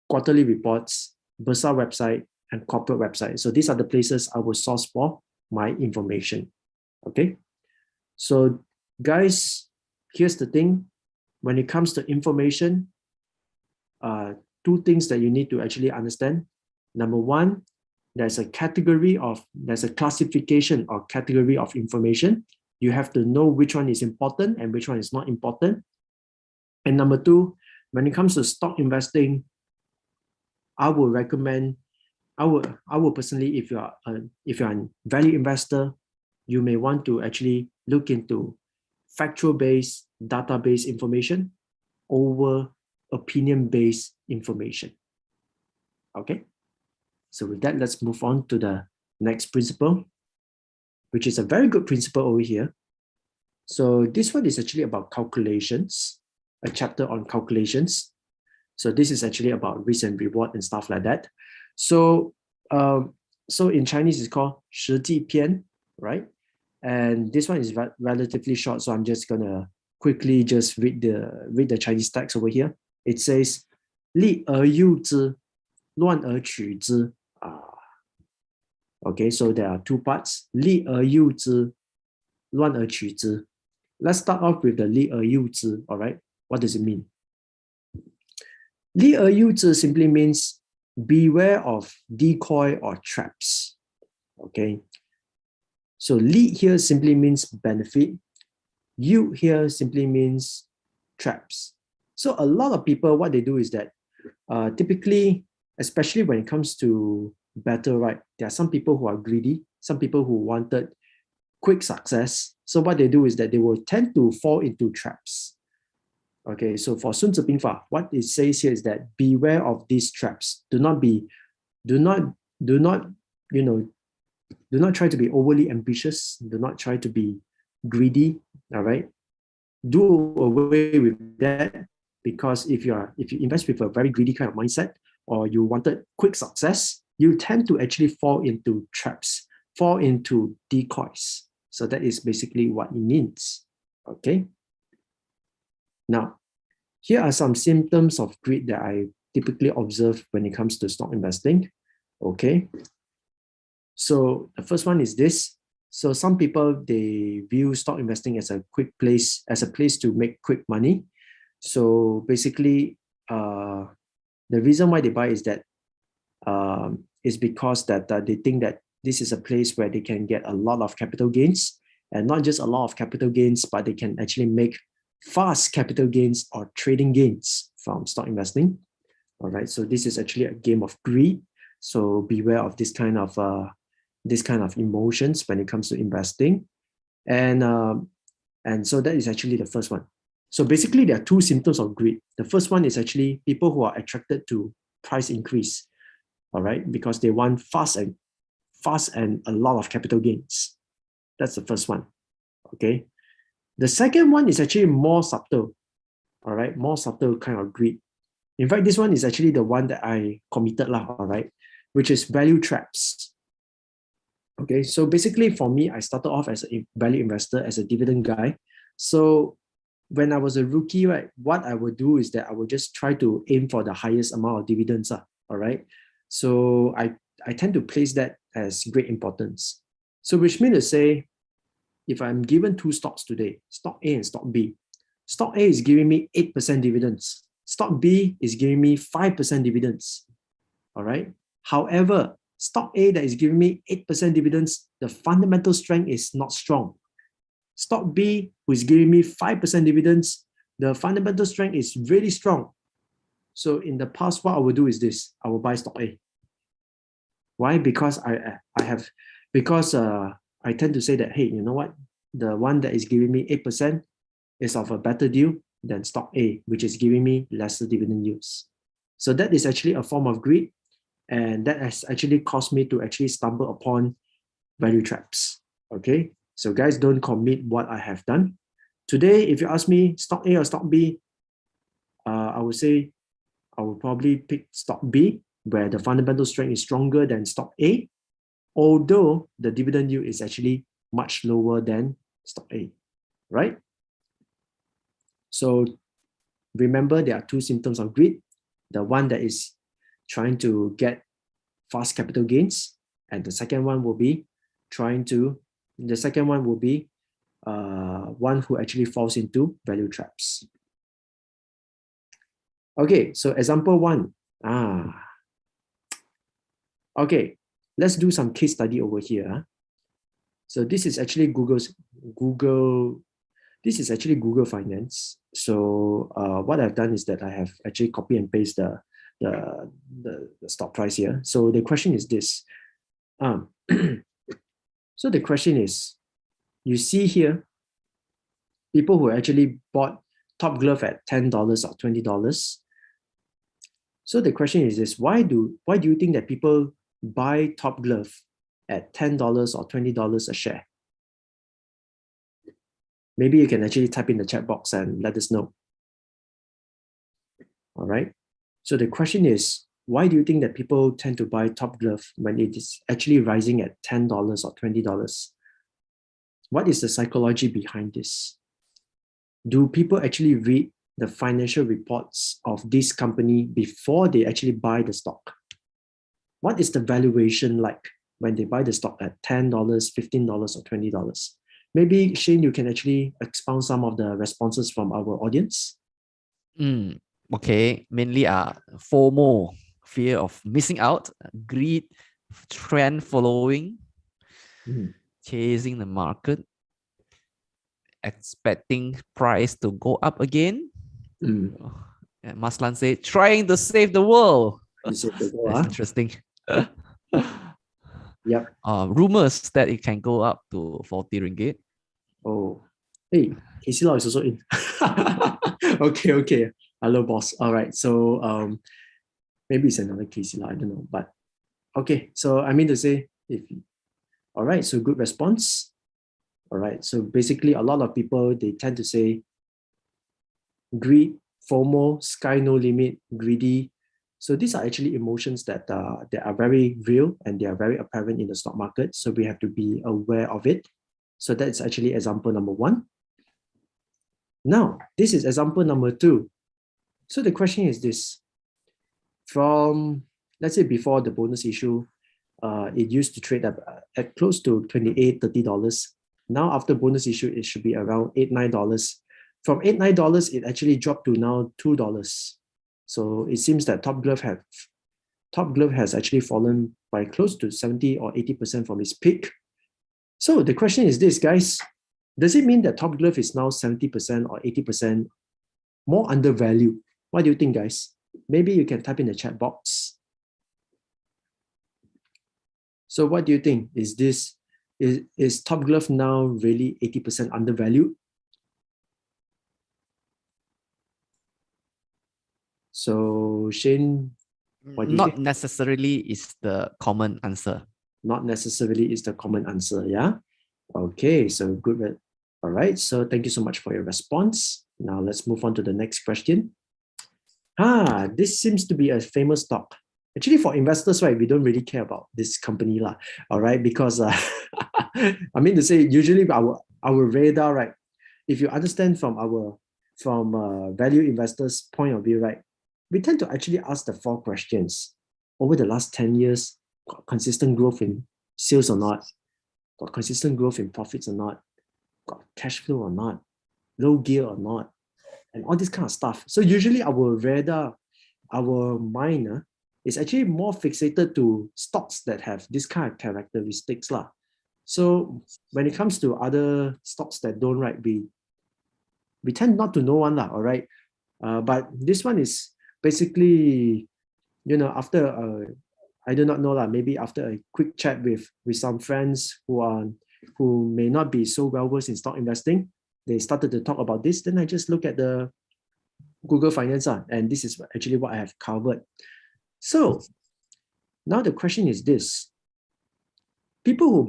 quarterly reports, Bursa website, and corporate website. So these are the places I will source for my information. Okay. So guys, here's the thing. When it comes to information, two things that you need to actually understand. Number one, there's a classification or category of information. You have to know which one is important and which one is not important. And number two, when it comes to stock investing, I would recommend, I would personally, if you're a value investor, you may want to actually look into factual-based, data-based information over opinion-based information. Okay, so with that, let's move on to the next principle, which is a very good principle over here. So this one is actually about calculations, a chapter on calculations. So this is actually about risk and reward and stuff like that. So, so in Chinese, it's called 实际篇, right? And this one is relatively short, so I'm just gonna quickly just read the Chinese text over here. It says, 利而诱之，乱而取之. Okay, so there are two parts. 利而诱之，乱而取之. Let's start off with the 利而诱之. All right, what does it mean? 利而诱之 simply means beware of decoy or traps. Okay, so 利 here simply means benefit. 诱 here simply means traps. So a lot of people, what they do is that typically, especially when it comes to battle, right, there are some people who are greedy, some people who wanted quick success. So what they do is that they will tend to fall into traps. Okay, so for Sun Tzu Bingfa, what it says here is that beware of these traps. Do not try to be overly ambitious. Do not try to be greedy. All right, do away with that, because if you invest with a very greedy kind of mindset, or you wanted quick success, you tend to actually fall into traps, fall into decoys. So that is basically what it means. Okay. Now, here are some symptoms of greed that I typically observe when it comes to stock investing. Okay. So the first one is this. So some people, they view stock investing as a place to make quick money. So basically, the reason why they buy is that is because that they think that this is a place where they can get a lot of capital gains, and not just a lot of capital gains, but they can actually make fast capital gains or trading gains from stock investing. All right, so this is actually a game of greed. So beware of this kind of emotions when it comes to investing, and so that is actually the first one. So basically, there are two symptoms of greed. The first one is actually people who are attracted to price increase, all right, because they want fast and a lot of capital gains. That's the first one. Okay. The second one is actually more subtle, all right, more subtle kind of greed. In fact, this one is actually the one that I committed, all right, which is value traps. Okay, so basically for me, I started off as a value investor, as a dividend guy. So when I was a rookie, right, what I would do is that I would just try to aim for the highest amount of dividends, all right. So I tend to place that as great importance. So which means to say, if I'm given two stocks today, stock A and stock B, stock A is giving me 8% dividends. Stock B is giving me 5% dividends. All right. However, stock A that is giving me 8% dividends, the fundamental strength is not strong. Stock B, who is giving me 5% dividends, the fundamental strength is really strong. So in the past, what I will do is this: I will buy stock A. Why? Because I tend to say that, hey, you know what? The one that is giving me 8% is of a better deal than stock A, which is giving me lesser dividend yields. So that is actually a form of greed. And that has actually caused me to actually stumble upon value traps. Okay. So guys, don't commit what I have done. Today, if you ask me stock A or stock B, I would say I would probably pick stock B, where the fundamental strength is stronger than stock A, although the dividend yield is actually much lower than stock A, right? So remember, there are two symptoms of greed. The one that is trying to get fast capital gains, and the second one will be one who actually falls into value traps. Okay, so example one. Okay, let's do some case study over here. So this is actually Google Finance. So what I've done is that I have actually copy and paste the stock price here. So the question is this. So the question is, you see here, people who actually bought Top Glove at $10 or $20. So the question is this, why do you think that people buy Top Glove at $10 or $20 a share? Maybe you can actually type in the chat box and let us know. All right. So the question is, why do you think that people tend to buy Top Glove when it is actually rising at $10 or $20? What is the psychology behind this? Do people actually read the financial reports of this company before they actually buy the stock? What is the valuation like when they buy the stock at $10, $15, or $20? Maybe, Shane, you can actually expound some of the responses from our audience. Okay, mainly FOMO, fear of missing out, greed, trend following, chasing the market, expecting price to go up again. And Maslan said, trying to save the world. That's interesting. Yep. Rumors that it can go up to 40 ringgit. Oh, hey, Casey Lau is also in. Okay. Hello, boss. All right. So maybe it's another Casey Lau, I don't know. But okay, so I mean to say, all right, so good response. All right, so basically a lot of people, they tend to say greed, FOMO, sky no limit, greedy. So these are actually emotions that are very real and they are very apparent in the stock market. So we have to be aware of it. So that's actually example number 1. Now, this is example number 2. So the question is this. From, let's say before the bonus issue, it used to trade at close to $28, $30. Now after bonus issue, it should be around $8, $9. From $8, $9, it actually dropped to now $2. So it seems that Top Glove has actually fallen by close to 70 or 80% from its peak. So the question is this, guys. Does it mean that Top Glove is now 70% or 80% more undervalued? What do you think, guys? Maybe you can type in the chat box. So what do you think? Is Top Glove now really 80% undervalued? So Shane, what do you think? Not necessarily is the common answer. Not necessarily is the common answer, yeah? Okay, so good. All right, so thank you so much for your response. Now let's move on to the next question. This seems to be a famous stock. Actually, for investors, right, we don't really care about this company, all right, because I mean to say, usually our radar, right, if you understand from value investors' point of view, right, we tend to actually ask the 4 questions. Over the last 10 years, got consistent growth in sales or not? Got consistent growth in profits or not? Got cash flow or not? Low gear or not? And all this kind of stuff. So usually our radar, our mind is actually more fixated to stocks that have this kind of characteristics. So when it comes to other stocks that don't, right, we tend not to know one, all right? But this one is basically, after I do not know, maybe after a quick chat with some friends who may not be so well versed in stock investing, they started to talk about this. Then I just look at the Google Finance, and this is actually what I have covered. So now the question is this: people who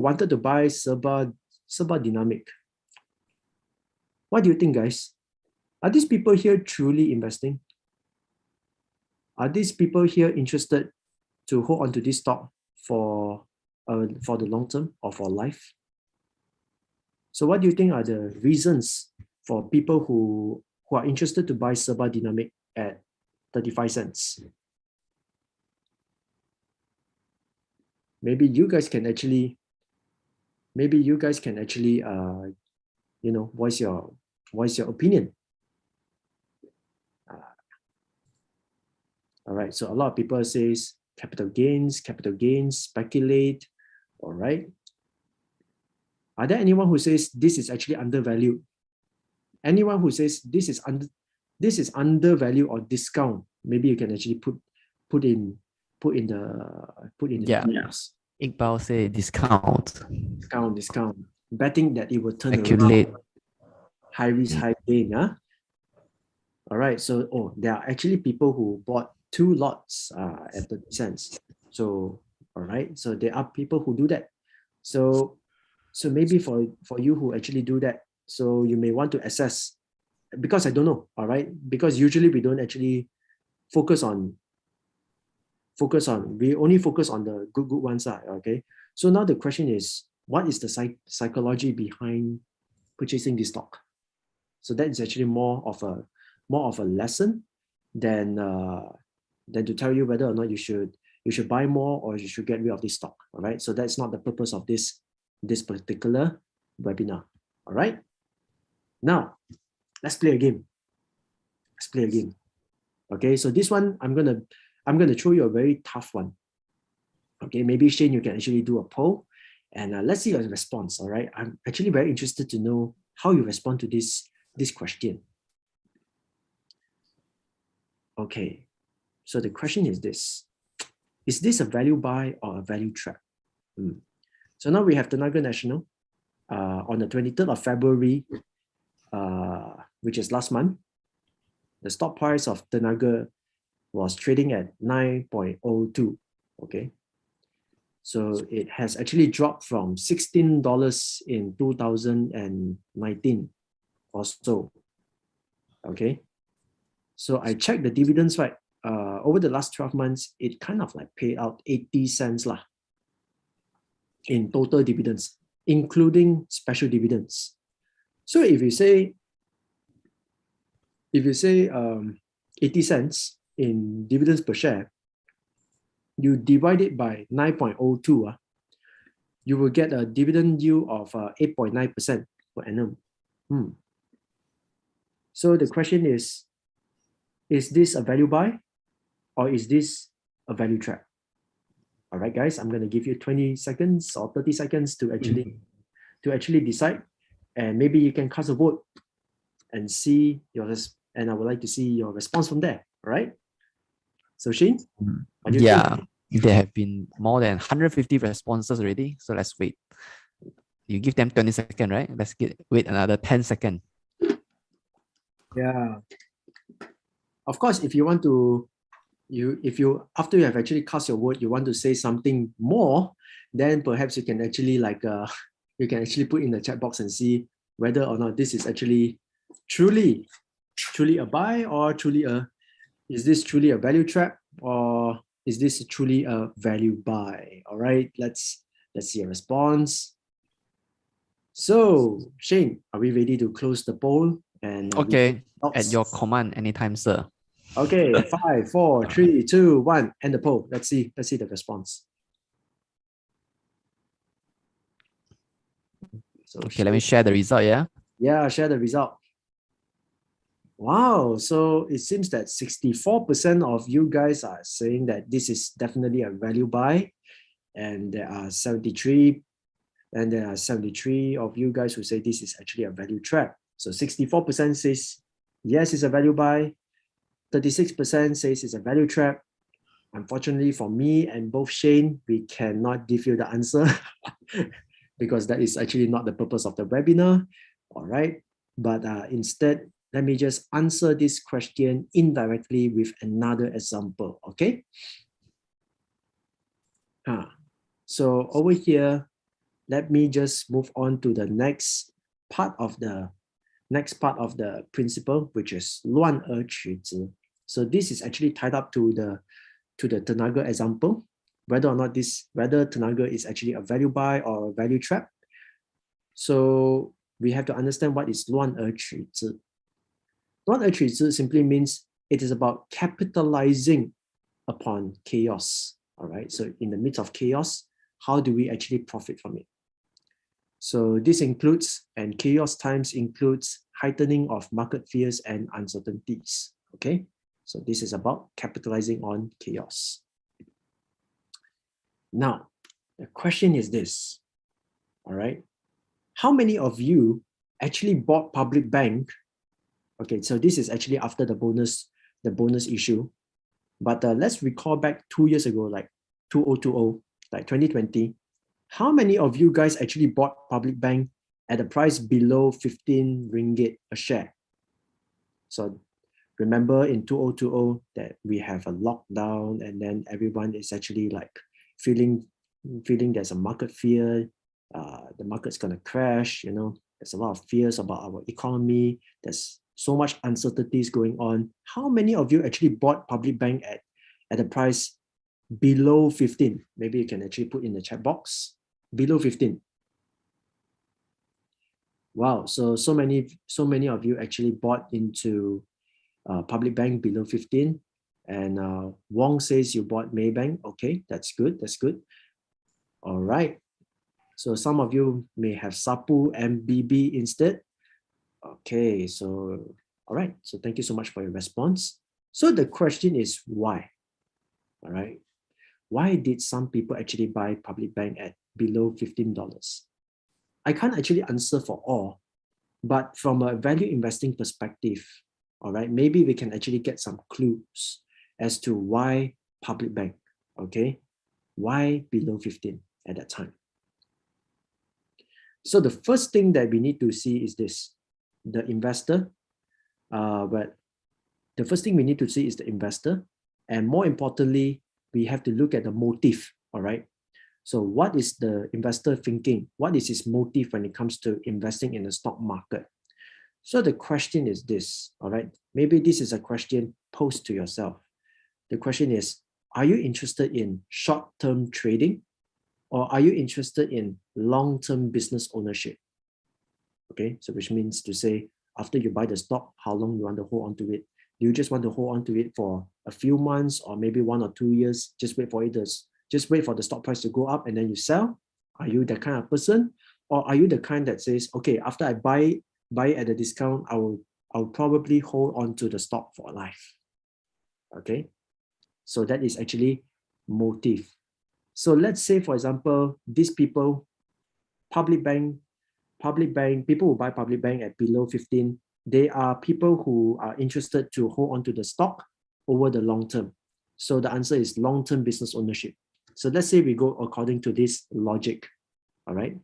wanted to buy Serba Dynamic, what do you think, guys? Are these people here truly investing? Are these people here interested to hold on to this stock for the long term or for life? So what do you think are the reasons for people who are interested to buy Serba Dynamic at 35 cents? Maybe you guys can actually voice your opinion. All right, so a lot of people says capital gains, speculate. All right. Are there anyone who says this is actually undervalued? Anyone who says this is this is undervalue or discount. Maybe you can actually put in the Yeah. details. Iqbal say discount. Discount. Betting that it will turn Speculate. around. High risk, high gain. All right. So there are actually people who bought 2 lots at 30 cents. So all right. So there are people who do that. So maybe for you who actually do that, so you may want to assess, because I don't know. All right. Because usually we don't actually focus on we only focus on the good ones. Okay. So now the question is, what is the psychology behind purchasing this stock? So that is actually more of a lesson than to tell you whether or not you should buy more or you should get rid of this stock. All right. So that's not the purpose of this particular webinar. All right. Now let's play a game. Okay. So this one I'm gonna throw you a very tough one. Okay. Maybe Shane, you can actually do a poll, and let's see your response. All right. I'm actually very interested to know how you respond to this question. Okay, so the question is this: is this a value buy or a value trap? So now we have Tenaga National on the 23rd of February, which is last month. The stock price of Tenaga was trading at 9.02. Okay, so it has actually dropped from $16 in 2019 or so. Okay, so I checked the dividends, right? Over the last 12 months, it kind of like paid out 80 cents lah in total dividends, including special dividends. So if you say 80 cents in dividends per share, you divide it by 9.02, you will get a dividend yield of 8.9% per annum. So the question is this a value buy or is this a value trap? All right, guys, I'm going to give you 20 seconds or 30 seconds to actually decide, and maybe you can cast a vote and see and I would like to see your response from there. All right. So Shane, what do you think? There have been more than 150 responses already. So let's wait. You give them 20 seconds, right? Let's wait another 10 seconds. Yeah. Of course, if you want to, after you have actually cast your vote, you want to say something more, then perhaps you can actually put in the chat box and see whether or not this is actually truly a buy, or is this truly a value trap, or is this truly a value buy? All right, let's see a response. So Shane, are we ready to close the poll? And okay, at your command anytime, sir. Okay, 5, 4, 3, 2, 1, end the poll. Let's see the response. So okay, let me share the result. Yeah, share the result. Wow, so it seems that 64% of you guys are saying that this is definitely a value buy, and there are 73 of you guys who say this is actually a value trap. So 64% says yes, it's a value buy. 36% says it's a value trap. Unfortunately for me and both Shane, we cannot give you the answer because that is actually not the purpose of the webinar. All right, but instead, let me just answer this question indirectly with another example. Okay. So over here, let me just move on to the next part of the principle, which is 乱而取之. So this is actually tied up to the Tenaga example, whether Tenaga is actually a value buy or a value trap. So we have to understand what is 乱而取之. 乱而取之 simply means it is about capitalizing upon chaos. All right. So in the midst of chaos, how do we actually profit from it? So this includes, and chaos times includes, heightening of market fears and uncertainties. Okay, so this is about capitalizing on chaos. Now, the question is this. All right, how many of you actually bought public bank Okay, so this is actually after the bonus issue. But let's recall back 2 years ago, like 2020, like 2020. How many of you guys actually bought public bank at a price below 15 ringgit a share? So remember in 2020 that we have a lockdown, and then everyone is actually like feeling there's a market fear, the market's gonna crash, there's a lot of fears about our economy, there's so much uncertainties going on. How many of you actually bought public bank at a price below 15? Maybe you can actually put in the chat box, below 15. Wow, so many of you actually bought into public bank below 15. And Wong says you bought Maybank. Okay, that's good. All right. So some of you may have Sapu and BB instead. Okay, so all right. So thank you so much for your response. So the question is why? All right. Why did some people actually buy public bank at below $15? I can't actually answer for all, but from a value investing perspective, all right, maybe we can actually get some clues as to why public bank, okay? Why below 15 at that time? So the first thing that we need to see is this, the investor. But the first thing we need to see is the investor. And more importantly, we have to look at the motive, all right? So what is the investor thinking? What is his motive when it comes to investing in the stock market? So the question is this, all right? Maybe this is a question posed to yourself. The question is, are you interested in short-term trading, or are you interested in long-term business ownership? Okay, so which means to say, after you buy the stock, how long you want to hold on to it? Do you just want to hold on to it for a few months or maybe 1 or 2 years? Just wait for the stock price to go up and then you sell? Are you that kind of person? Or are you the kind that says, okay, after I buy at a discount, I'll probably hold on to the stock for life? Okay, so that is actually motive. So let's say, for example, these people, public bank, people who buy public bank at below 15, they are people who are interested to hold on to the stock over the long term. So the answer is long-term business ownership. So let's say we go according to this logic, all right?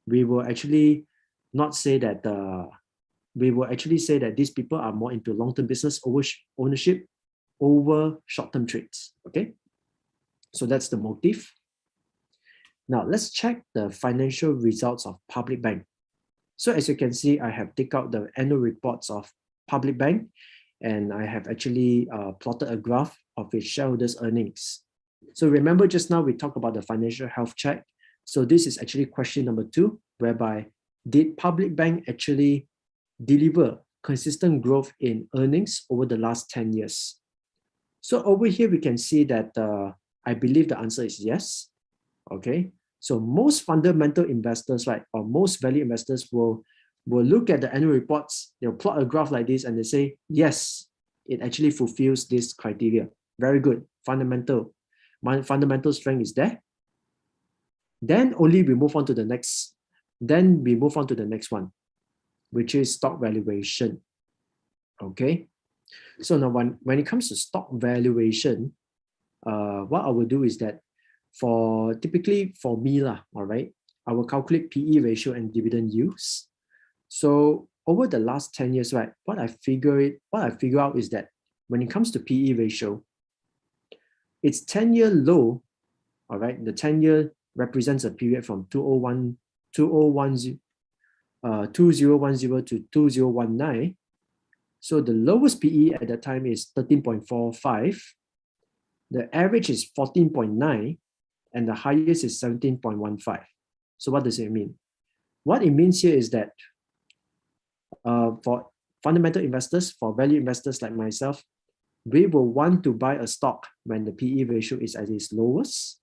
We will actually not say that, we will actually say that these people are more into long-term business ownership over short-term trades, okay? So that's the motive. Now let's check the financial results of public bank. So as you can see, I have taken out the annual reports of public bank, and I have actually plotted a graph of its shareholders' earnings. So remember just now we talked about the financial health check. So this is actually question number 2, whereby did public bank actually deliver consistent growth in earnings over the last 10 years? So over here, we can see that I believe the answer is yes. Okay, so most fundamental investors, right, or most value investors will look at the annual reports, they'll plot a graph like this and they say, yes, it actually fulfills this criteria. Very good, fundamental strength is there. Then only we move on to the next, one, which is stock valuation. Okay, so now when it comes to stock valuation, what I will do is that typically for me, all right, I will calculate PE ratio and dividend yields. So over the last 10 years, right, what I figure out is that when it comes to PE ratio, its 10-year low, all right, the 10-year represents a period from 2010 to 2019. So the lowest PE at that time is 13.45. The average is 14.9, and the highest is 17.15. So what does it mean? What it means here is that for fundamental investors, for value investors like myself, we will want to buy a stock when the PE ratio is at its lowest,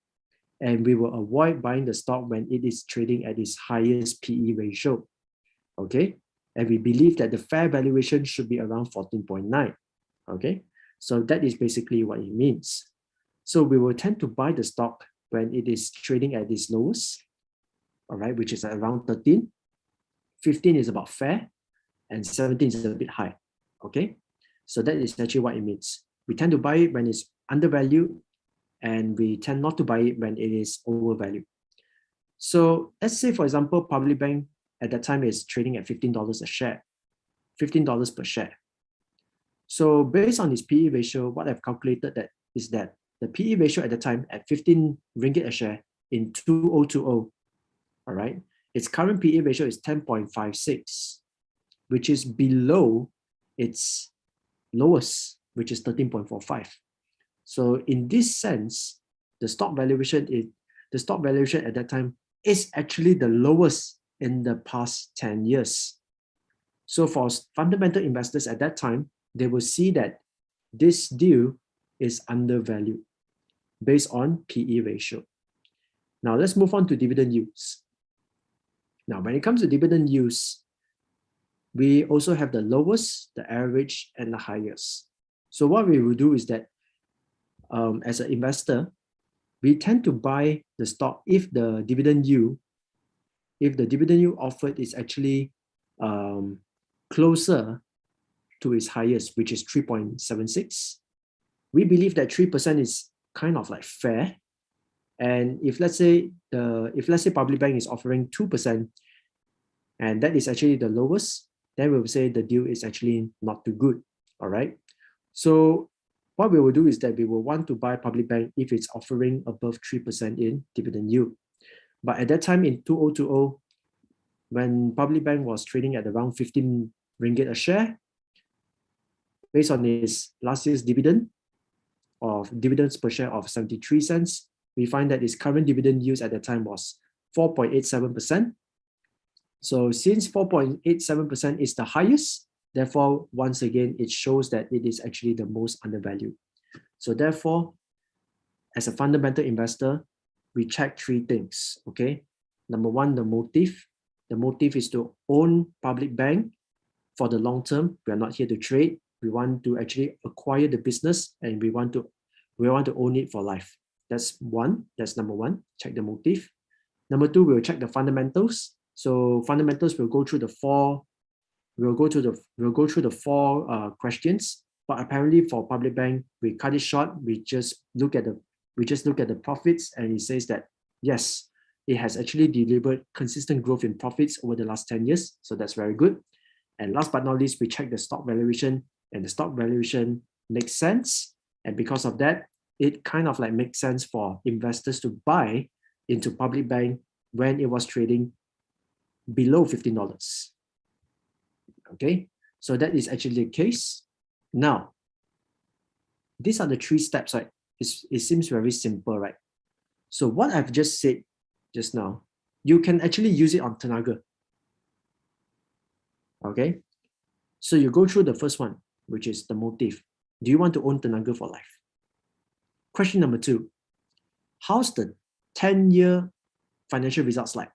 and we will avoid buying the stock when it is trading at its highest PE ratio. Okay, and we believe that the fair valuation should be around 14.9. Okay, so that is basically what it means. So we will tend to buy the stock when it is trading at its lowest, all right, which is around 13. 15 is about fair, and 17 is a bit high. Okay, so that is actually what it means. We tend to buy it when it's undervalued, and we tend not to buy it when it is overvalued. So let's say, for example, Public Bank at that time is trading at $15 a share, $15 per share. So based on its PE ratio, what I've calculated that is that the PE ratio at the time at 15 ringgit a share in 2020, all right, its current PE ratio is 10.56, which is below its lowest, which is 13.45. So in this sense, the stock valuation at that time is actually the lowest in the past 10 years. So for fundamental investors at that time, they will see that this deal is undervalued based on PE ratio. Now let's move on to dividend yields. Now, when it comes to dividend yields, we also have the lowest, the average, and the highest. So what we will do is that as an investor, we tend to buy the stock if the dividend yield offered is actually closer to its highest, which is 3.76. We believe that 3% is kind of like fair. And if let's say Public Bank is offering 2%, and that is actually the lowest, then we will say the deal is actually not too good. All right. So what we will do is that we will want to buy Public Bank if it's offering above 3% in dividend yield. But at that time in 2020, when Public Bank was trading at around 15 ringgit a share, based on its last year's dividends per share of 73 cents, we find that its current dividend yield at that time was 4.87%. So since 4.87% is the highest, therefore, once again, it shows that it is actually the most undervalued. So therefore, as a fundamental investor, we check three things, okay? Number one, the motive. The motive is to own Public Bank for the long term. We are not here to trade. We want to actually acquire the business, and we want to own it for life. That's number one, check the motive. Number two, we'll check the fundamentals. So fundamentals will go through the four questions. But apparently for Public Bank, we cut it short. We just look at the profits, and it says that yes, it has actually delivered consistent growth in profits over the last 10 years. So that's very good. And last but not least, we check the stock valuation, and the stock valuation makes sense. And because of that, it kind of like makes sense for investors to buy into Public Bank when it was trading below $15. Okay, so that is actually the case. Now, these are the three steps, right? It seems very simple, right? So what I've just said just now, you can actually use it on Tenaga. Okay, so you go through the first one, which is the motive. Do you want to own Tenaga for life? Question number two, how's the 10-year financial results like?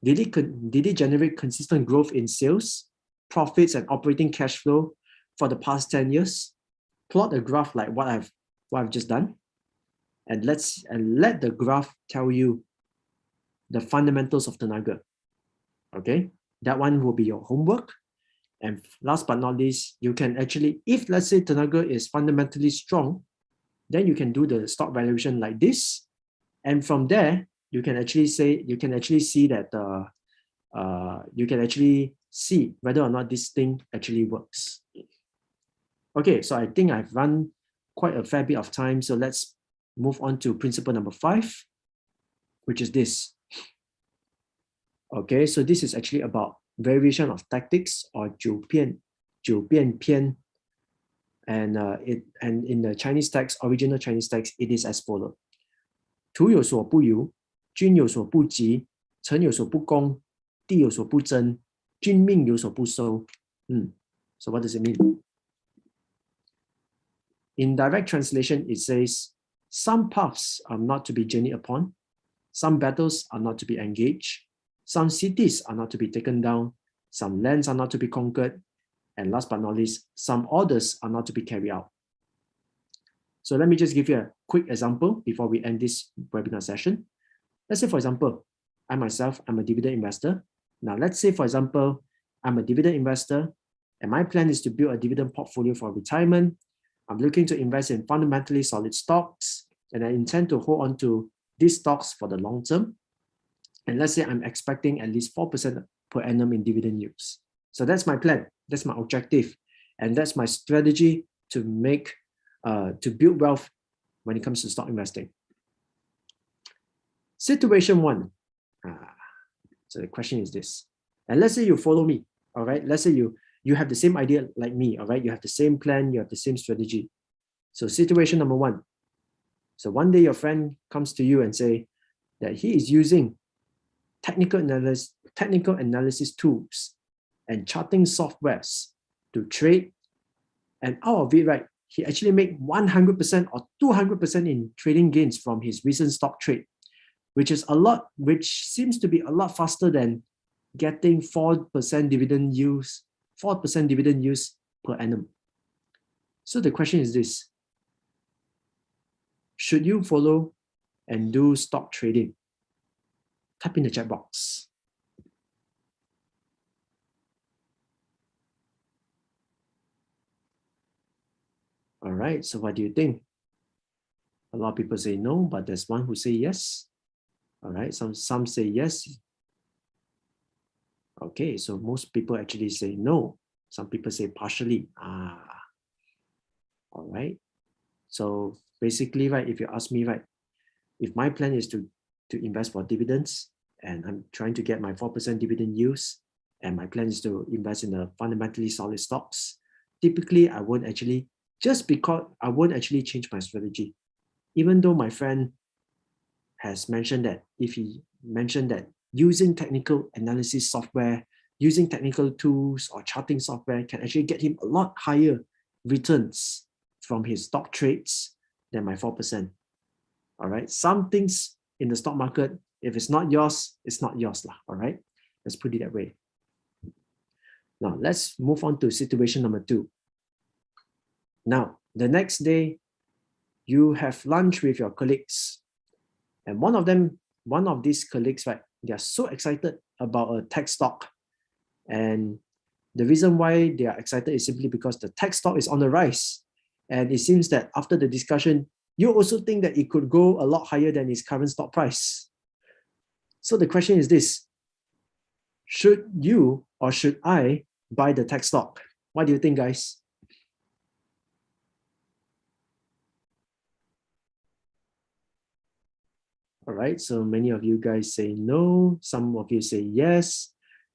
Did it generate consistent growth in sales, profits, and operating cash flow for the past 10 years? Plot a graph like what I've just done, and let the graph tell you the fundamentals of Tenaga. Okay, that one will be your homework. And last but not least, you can actually, if let's say Tenaga is fundamentally strong, then you can do the stock valuation like this, and from there you can actually see whether or not this thing actually works. Okay, so I think I've run quite a fair bit of time, so let's move on to principle number 5, which is this. Okay, so this is actually about variation of tactics, or 九变篇. And in the Chinese text, original Chinese text, it is as follows: 徒有所不由，君有所不及，臣有所不公，地有所不争，君命有所不收。So what does it mean? In direct translation, it says, some paths are not to be journeyed upon, some battles are not to be engaged, some cities are not to be taken down, some lands are not to be conquered, and last but not least, some orders are not to be carried out. So let me just give you a quick example before we end this webinar session. Let's say, for example, I myself, I'm a dividend investor. Now, let's say, for example, I'm a dividend investor And my plan is to build a dividend portfolio for retirement. I'm looking to invest in fundamentally solid stocks, and I intend to hold on to these stocks for the long term. And let's say I'm expecting at least 4% per annum in dividend yields. So that's my plan. That's my objective. And that's my strategy to build wealth when it comes to stock investing. Situation one. So the question is this. And let's say you follow me, all right? Let's say you have the same idea like me, all right? You have the same plan, you have the same strategy. So situation number one. So one day your friend comes to you and say that he is using technical analysis tools and charting softwares to trade. And out of it, right, he actually made 100% or 200% in trading gains from his recent stock trade, which seems to be a lot faster than getting 4% dividend yields per annum. So the question is this: should you follow and do stock trading? Type in the chat box. All right, so what do you think? A lot of people say no, but there's one who say yes. All right, some say yes. Okay, so most people actually say no. Some people say partially. All right. So basically, right, if you ask me, right, if my plan is to invest for dividends and I'm trying to get my 4% dividend yields, and my plan is to invest in the fundamentally solid stocks, typically I won't actually change my strategy. Even though my friend has mentioned that using technical analysis software, using technical tools or charting software can actually get him a lot higher returns from his stock trades than my 4%. All right. Some things in the stock market, if it's not yours, it's not yours. All right. Let's put it that way. Now, let's move on to situation number two. Now, the next day, you have lunch with your colleagues. And one of these colleagues, right, they are so excited about a tech stock. And the reason why they are excited is simply because the tech stock is on the rise. And it seems that after the discussion, you also think that it could go a lot higher than its current stock price. So the question is this: should you or should I buy the tech stock? What do you think, guys? All right, so many of you guys say no. Some of you say yes.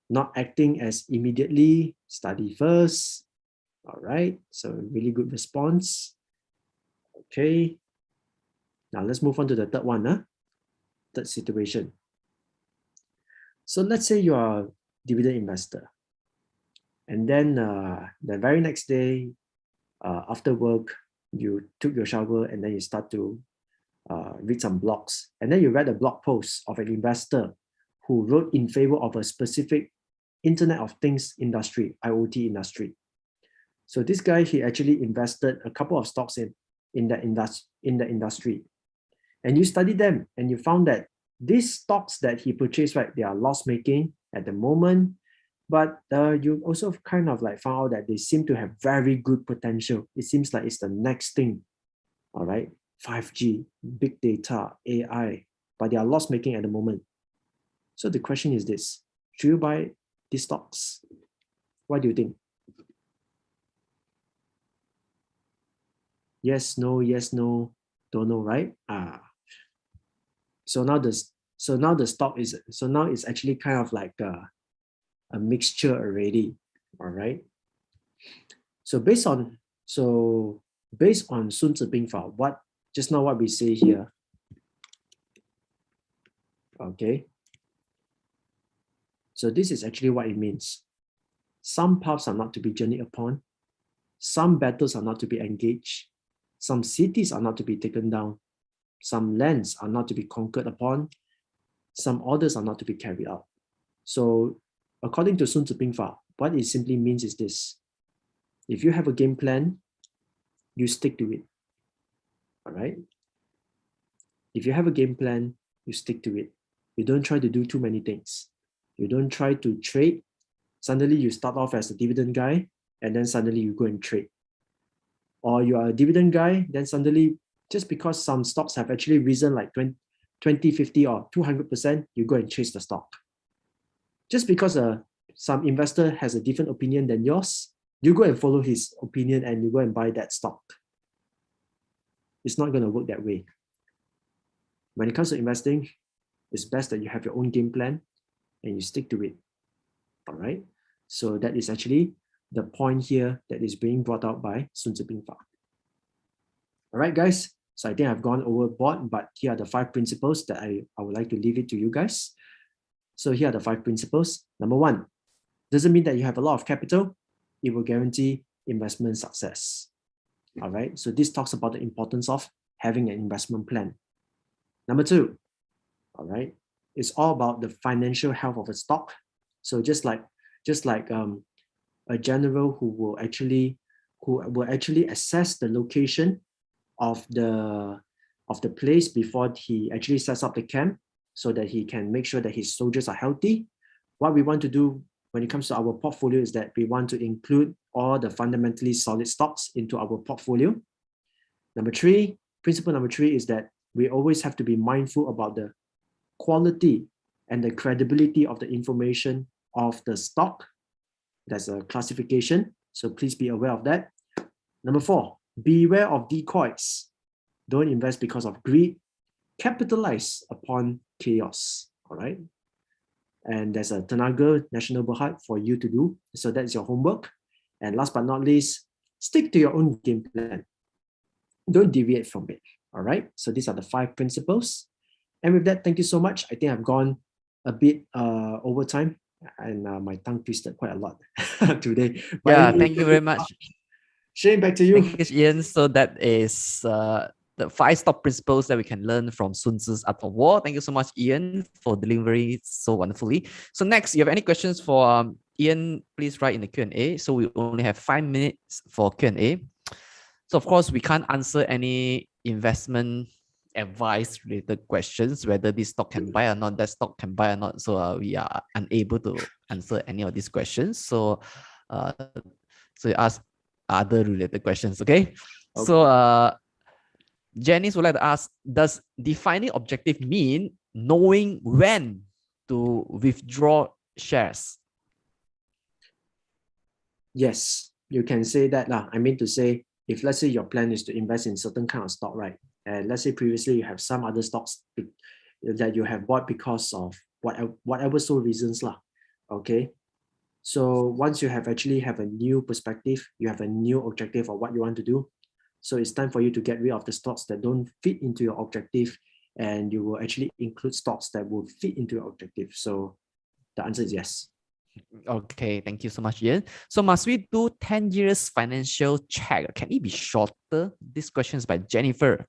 Not acting as immediately, study first. All right, so really good response. Okay, now let's move on to the third one, third situation. So let's say you are a dividend investor. And then the very next day, after work, you took your shower and then you start to read some blogs. And then you read a blog post of an investor who wrote in favor of a specific Internet of Things industry, IoT industry. So this guy, he actually invested a couple of stocks in the industry. And you studied them and you found that these stocks that he purchased, right, they are loss-making at the moment, but you also kind of like found out that they seem to have very good potential. It seems like it's the next thing, all right? 5G, big data, AI, but they are loss-making at the moment. So the question is this: should you buy these stocks? What do you think? Yes, no, don't know, right? So now it's actually kind of like a mixture already. All right. So based on Sun Tzu Bing Fa, what we say here. Okay. So this is actually what it means. Some paths are not to be journeyed upon. Some battles are not to be engaged. Some cities are not to be taken down. Some lands are not to be conquered upon. Some orders are not to be carried out. So according to Sun Tzu Bing Fa, what it simply means is this: if you have a game plan, you stick to it. All right? If you have a game plan, you stick to it. You don't try to do too many things. You don't try to trade. Suddenly you start off as a dividend guy, and then you start to trade, and then you start to lose. You don't try to trade. You don't try to do too many things. You don't try to do too many things. You don't try to trade. You don't try to do too many things. You don't try to trade. You don't try to do too many things. You don't try to trade. Suddenly you start off as a dividend guy, and then suddenly you go and trade. Or you are a dividend guy, then suddenly, just because some stocks have actually risen like 20, 50 or 200%, you go and chase the stock. Just because some investor has a different opinion than yours, you go and follow his opinion and you go and buy that stock. It's not going to work that way. When it comes to investing, it's best that you have your own game plan and you stick to it. All right. So that is actually the point here that is being brought out by Sun Tzu. All right, guys. So I think I've gone overboard, but here are the 5 principles that I would like to leave it to you guys. So here are the 5 principles. Number 1, doesn't mean that you have a lot of capital. It will guarantee investment success. All right. So this talks about the importance of having an investment plan. Number 2, all right, it's all about the financial health of a stock. So just like a general who will actually assess the location of the place before he actually sets up the camp, so that he can make sure that his soldiers are healthy. What we want to do when it comes to our portfolio is that we want to include all the fundamentally solid stocks into our portfolio. Principle number 3 is that we always have to be mindful about the quality and the credibility of the information of the stock. There's a classification, so please be aware of that. Number 4, beware of decoys. Don't invest because of greed. Capitalize upon chaos. All right. And there's a Tenaga National Berhad for you to do. So that's your homework. And last but not least, stick to your own game plan. Don't deviate from it. All right. So these are the 5 principles. And with that, thank you so much. I think I've gone a bit over time, and my tongue twisted quite a lot today. But Yeah, anyway, thank you very much. Shane, back to you. Thank you, Ian. So that is the 5 stock principles that we can learn from Sun Tzu's Art of War. Thank you so much, Ian, for delivering it so wonderfully. So next, you have any questions for Ian, please write in the Q&A. So we only have 5 minutes for Q&A. So of course, we can't answer any investment advice related questions, whether this stock can buy or not, that stock can buy or not. So we are unable to answer any of these questions. So you ask other related questions, okay? So Janice would like to ask, does defining objective mean knowing when to withdraw shares? Yes, you can say that. I mean to say, if let's say your plan is to invest in certain kind of stock, right? And let's say previously you have some other stocks that you have bought because of whatever so reasons, okay? So once you have a new perspective, you have a new objective of what you want to do. So it's time for you to get rid of the stocks that don't fit into your objective, and you will actually include stocks that will fit into your objective. So the answer is yes. Okay, thank you so much, Ian. So must we do 10 years financial check? Can it be shorter? This question is by Jennifer.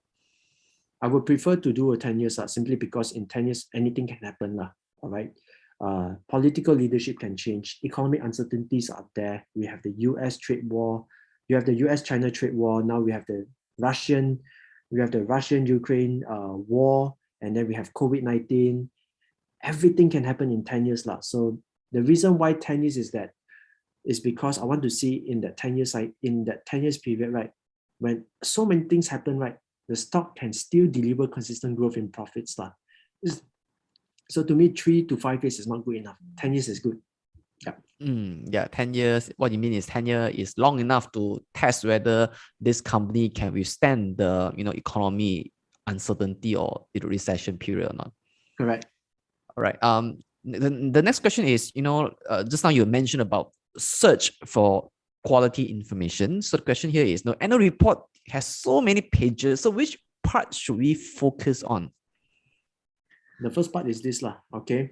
I would prefer to do a 10 years simply because in 10 years, anything can happen. All right. Political leadership can change. Economic uncertainties are there. We have the US trade war. You have the US-China trade war. Now we have the Russian-Ukraine war, and then we have COVID-19. Everything can happen in 10 years. So the reason why 10 years is because I want to see in that 10 years period, right, when so many things happen, right, the stock can still deliver consistent growth in profits. So to me, 3 to 5 years is not good enough. 10 years is good. Yeah, 10 years. What you mean is 10 years is long enough to test whether this company can withstand the economy uncertainty or the recession period or not. Correct. All right. The next question is, just now you mentioned about search for quality information. So the question here is, annual report has so many pages. So which part should we focus on? The first part is this, okay?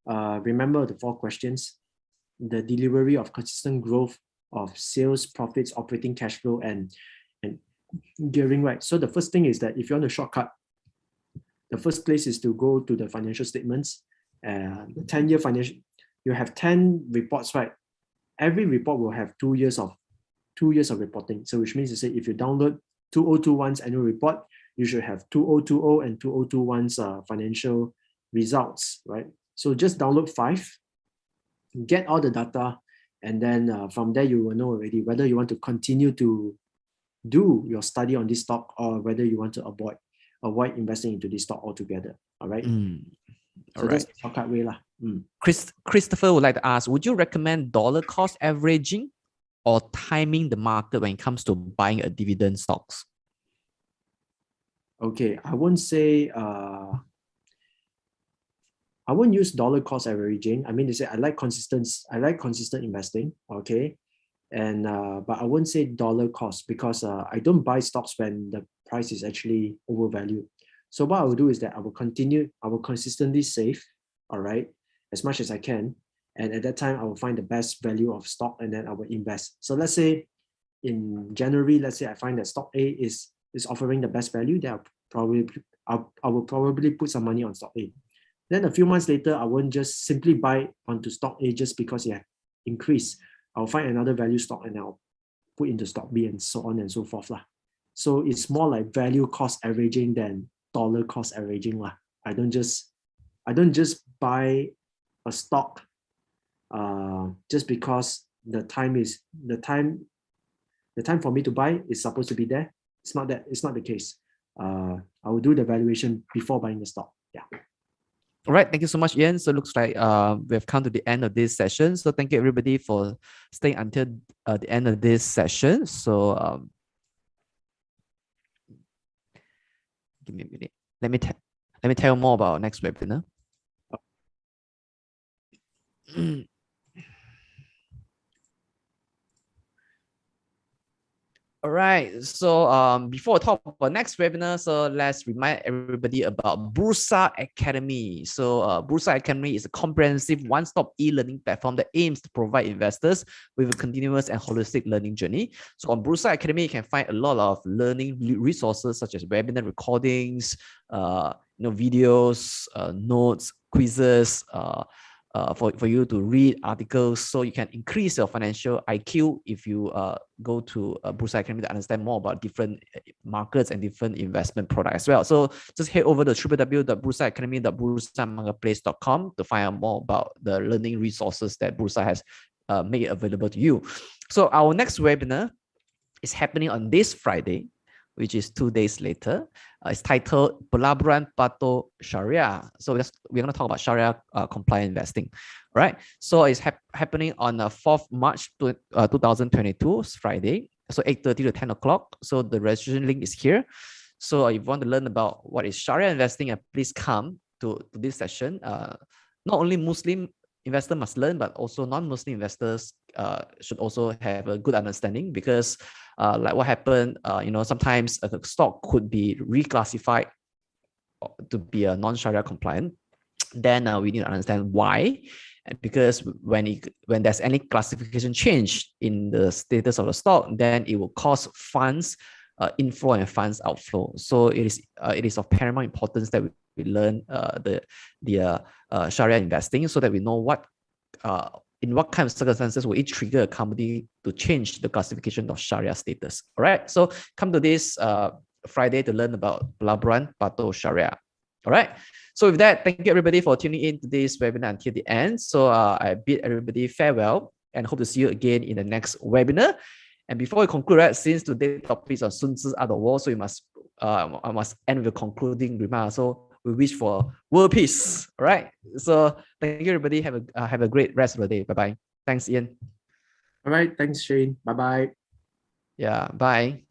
Remember the 4 questions: the delivery of consistent growth of sales, profits, operating cash flow, and gearing, right? So the first thing is that if you want a shortcut, the first place is to go to the financial statements. The 10-year financial, you have 10 reports, right? Every report will have 2 years of reporting. So which means to say, if you download 2021's annual report, you should have 2020 and 2021's financial results, right? So just download 5, get all the data, And then from there, you will know already whether you want to continue to do your study on this stock or whether you want to avoid investing into this stock altogether. All right. So that's the shortcut way lah. Christopher would like to ask, would you recommend dollar cost averaging or timing the market when it comes to buying a dividend stocks? Okay, I won't say I won't use dollar cost averaging. I mean to say I like consistent investing. Okay. And but I won't say dollar cost because I don't buy stocks when the price is actually overvalued. So what I will do is that I will consistently save, all right, as much as I can. And at that time, I will find the best value of stock and then I will invest. So let's say in January, let's say I find that stock A is offering the best value, then I will probably put some money on stock A. Then a few months later, I won't just simply buy onto stock A just because it increased. I'll find another value stock and I'll put into stock B and so on and so forth lah. So it's more like value cost averaging than dollar cost averaging lah. I don't just buy a stock just because the time for me to buy is supposed to be there. It's not the case. I will do the valuation before buying the stock. Yeah. All right, thank you so much, Ian. So it looks like we have come to the end of this session. So thank you everybody for staying until the end of this session. So give me a minute. Let me tell you more about our next webinar. All right, so before we talk about next webinar, so let's remind everybody about Bursa Academy. So Bursa Academy is a comprehensive one-stop e-learning platform that aims to provide investors with a continuous and holistic learning journey. So on Bursa Academy, you can find a lot of learning resources such as webinar recordings, videos, notes, quizzes, for you to read articles, so you can increase your financial IQ if you go to Bursa Academy to understand more about different markets and different investment products as well. So just head over to www.bursaacademy.bursamarketplace.com to find out more about the learning resources that Bursa has made available to you. So our next webinar is happening on this Friday, which is 2 days later. It's titled Pelaburan Patuh Sharia. So we're going to talk about Sharia compliant investing. All right. So it's happening on 4th March 2022, Friday. So 8:30 to 10 o'clock. So the registration link is here. So if you want to learn about what is Sharia investing, please come to this session. Not only Muslim investors must learn, but also non-Muslim investors should also have a good understanding, because like what happened, sometimes a stock could be reclassified to be a non-Sharia compliant. Then we need to understand why, and because when there's any classification change in the status of the stock, then it will cause funds inflow and funds outflow. So it is of paramount importance that we learn the Sharia investing, so that we know what in what kind of circumstances will it trigger a company to change the classification of Sharia status. All right, so come to this Friday to learn about Pelaburan Patuh Sharia. All right, so with that, thank you everybody for tuning in to this webinar until the end. So I bid everybody farewell and hope to see you again in the next webinar. And before we conclude, right, since today's topic is on Sun Tzu Art of War, so I must end with a concluding remark. So we wish for world peace. All right. So thank you, everybody. Have a great rest of the day. Bye bye. Thanks, Ian. All right. Thanks, Shane. Bye bye. Yeah. Bye.